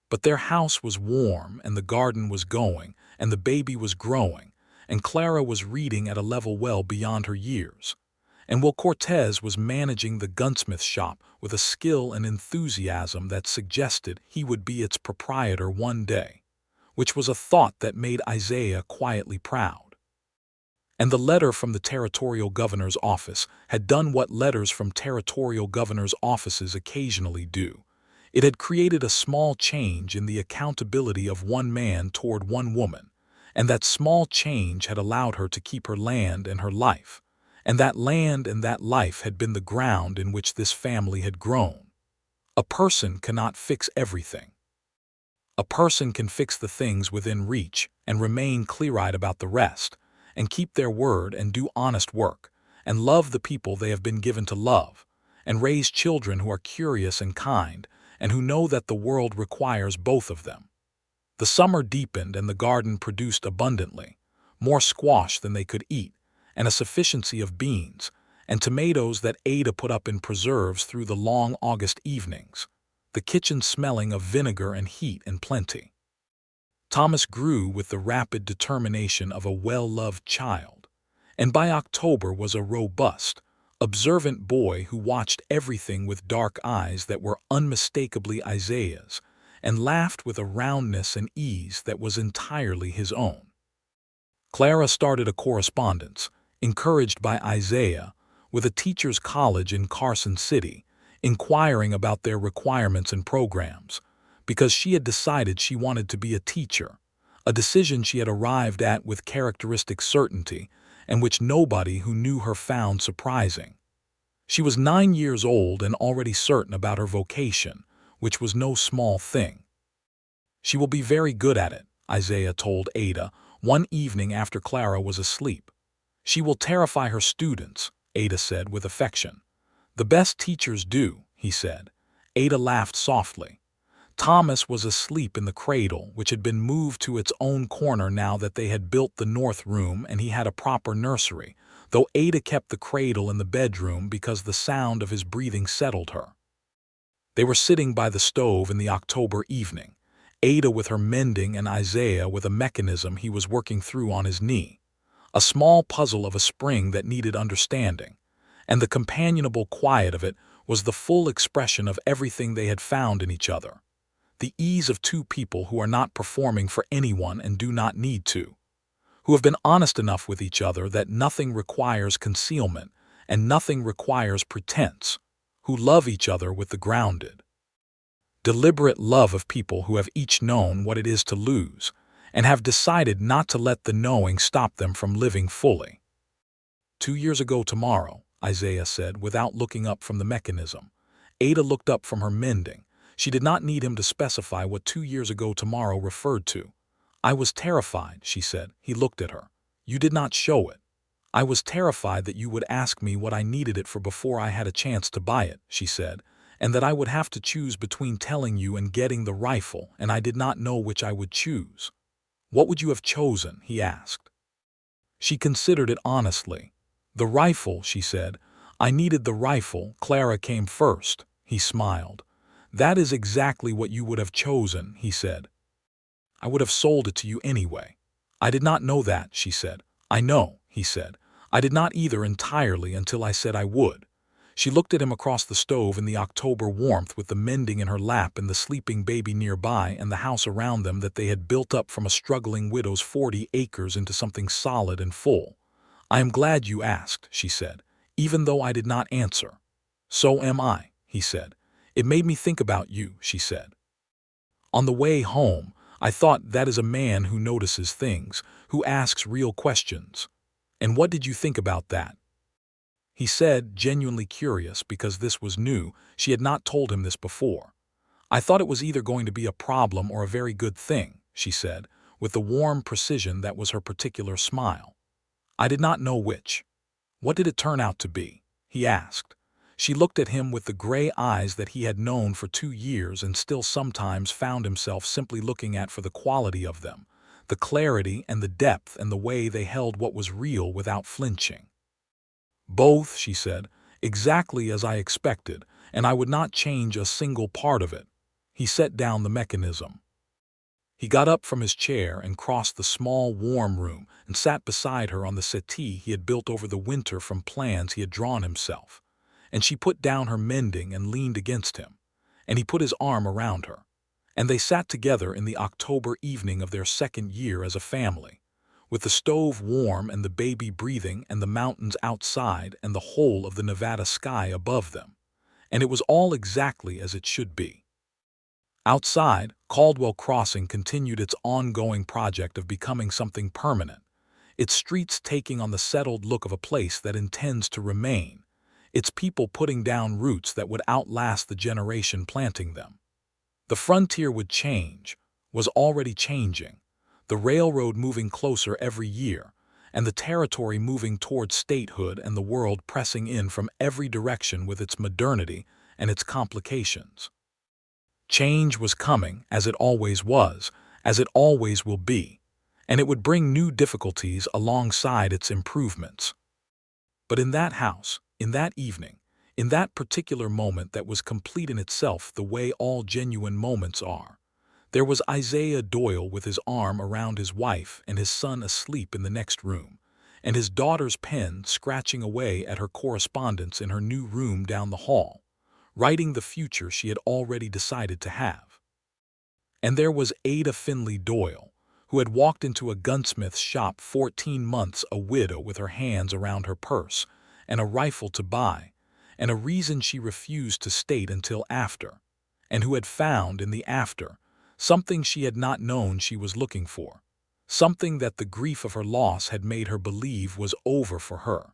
But their house was warm, and the garden was going, and the baby was growing, and Clara was reading at a level well beyond her years. And Will Cortez was managing the gunsmith shop with a skill and enthusiasm that suggested he would be its proprietor one day, which was a thought that made Isaiah quietly proud. And the letter from the territorial governor's office had done what letters from territorial governors' offices occasionally do. It had created a small change in the accountability of one man toward one woman, and that small change had allowed her to keep her land and her life, and that land and that life had been the ground in which this family had grown. A person cannot fix everything. A person can fix the things within reach and remain clear-eyed about the rest, and keep their word and do honest work, and love the people they have been given to love, and raise children who are curious and kind, and who know that the world requires both of them. The summer deepened and the garden produced abundantly, more squash than they could eat, and a sufficiency of beans, and tomatoes that Ada put up in preserves through the long August evenings, the kitchen smelling of vinegar and heat and plenty. Thomas grew with the rapid determination of a well-loved child, and by October was a robust, observant boy who watched everything with dark eyes that were unmistakably Isaiah's, and laughed with a roundness and ease that was entirely his own. Clara started a correspondence, encouraged by Isaiah, with a teachers' college in Carson City, inquiring about their requirements and programs, because she had decided she wanted to be a teacher, a decision she had arrived at with characteristic certainty and which nobody who knew her found surprising. She was 9 years old and already certain about her vocation, which was no small thing. She will be very good at it, Isaiah told Ada one evening after Clara was asleep. She will terrify her students, Ada said with affection. The best teachers do, he said. Ada laughed softly. Thomas was asleep in the cradle, which had been moved to its own corner now that they had built the north room and he had a proper nursery, though Ada kept the cradle in the bedroom because the sound of his breathing settled her. They were sitting by the stove in the October evening, Ada with her mending and Isaiah with a mechanism he was working through on his knee, a small puzzle of a spring that needed understanding, and the companionable quiet of it was the full expression of everything they had found in each other. The ease of two people who are not performing for anyone and do not need to, who have been honest enough with each other that nothing requires concealment and nothing requires pretense, who love each other with the grounded, deliberate love of people who have each known what it is to lose and have decided not to let the knowing stop them from living fully. 2 years ago tomorrow, Isaiah said without looking up from the mechanism. Ada looked up from her mending. She did not need him to specify what 2 years ago tomorrow referred to. I was terrified, she said. He looked at her. You did not show it. I was terrified that you would ask me what I needed it for before I had a chance to buy it, she said, and that I would have to choose between telling you and getting the rifle, and I did not know which I would choose. What would you have chosen? He asked. She considered it honestly. The rifle, she said. I needed the rifle. Clara came first. He smiled. That is exactly what you would have chosen, he said. I would have sold it to you anyway. I did not know that, she said. I know, he said. I did not either entirely until I said I would. She looked at him across the stove in the October warmth with the mending in her lap and the sleeping baby nearby and the house around them that they had built up from a struggling widow's 40 acres into something solid and full. "I am glad you asked," she said, even though I did not answer. "So am I," he said. "It made me think about you," she said. On the way home, I thought that is a man who notices things, who asks real questions. "And what did you think about that?" He said, genuinely curious because this was new. She had not told him this before. "I thought it was either going to be a problem or a very good thing," she said, with the warm precision that was her particular smile. "I did not know which." "What did it turn out to be?" he asked. She looked at him with the gray eyes that he had known for 2 years and still sometimes found himself simply looking at for the quality of them, the clarity and the depth and the way they held what was real without flinching. "Both," she said, "exactly as I expected, and I would not change a single part of it." He set down the mechanism. He got up from his chair and crossed the small, warm room and sat beside her on the settee he had built over the winter from plans he had drawn himself. And she put down her mending and leaned against him, and he put his arm around her. And they sat together in the October evening of their 2nd year as a family, with the stove warm and the baby breathing and the mountains outside and the whole of the Nevada sky above them. And it was all exactly as it should be. Outside, Caldwell Crossing continued its ongoing project of becoming something permanent, its streets taking on the settled look of a place that intends to remain, its people putting down roots that would outlast the generation planting them. The frontier would change, was already changing, the railroad moving closer every year, and the territory moving toward statehood and the world pressing in from every direction with its modernity and its complications. Change was coming, as it always was, as it always will be, and it would bring new difficulties alongside its improvements. But in that house, in that evening, in that particular moment that was complete in itself the way all genuine moments are, there was Isaiah Doyle with his arm around his wife and his son asleep in the next room, and his daughter's pen scratching away at her correspondence in her new room down the hall, writing the future she had already decided to have. And there was Ada Finley Doyle, who had walked into a gunsmith's shop 14 months a widow with her hands around her purse and a rifle to buy, and a reason she refused to state until after, and who had found in the after something she had not known she was looking for, something that the grief of her loss had made her believe was over for her.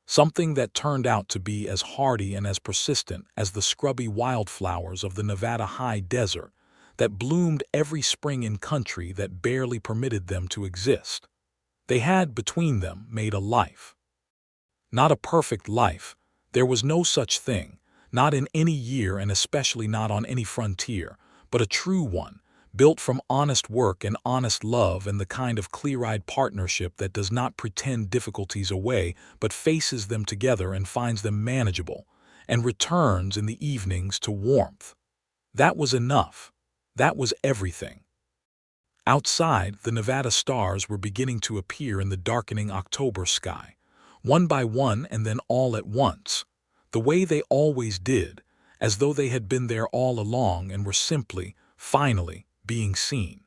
Something that turned out to be as hardy and as persistent as the scrubby wildflowers of the Nevada high desert that bloomed every spring in country that barely permitted them to exist. They had, between them, made a life. Not a perfect life. There was no such thing, not in any year and especially not on any frontier, but a true one, built from honest work and honest love and the kind of clear-eyed partnership that does not pretend difficulties away but faces them together and finds them manageable, and returns in the evenings to warmth. That was enough. That was everything. Outside, the Nevada stars were beginning to appear in the darkening October sky, one by one and then all at once, the way they always did, as though they had been there all along and were simply, finally, being seen.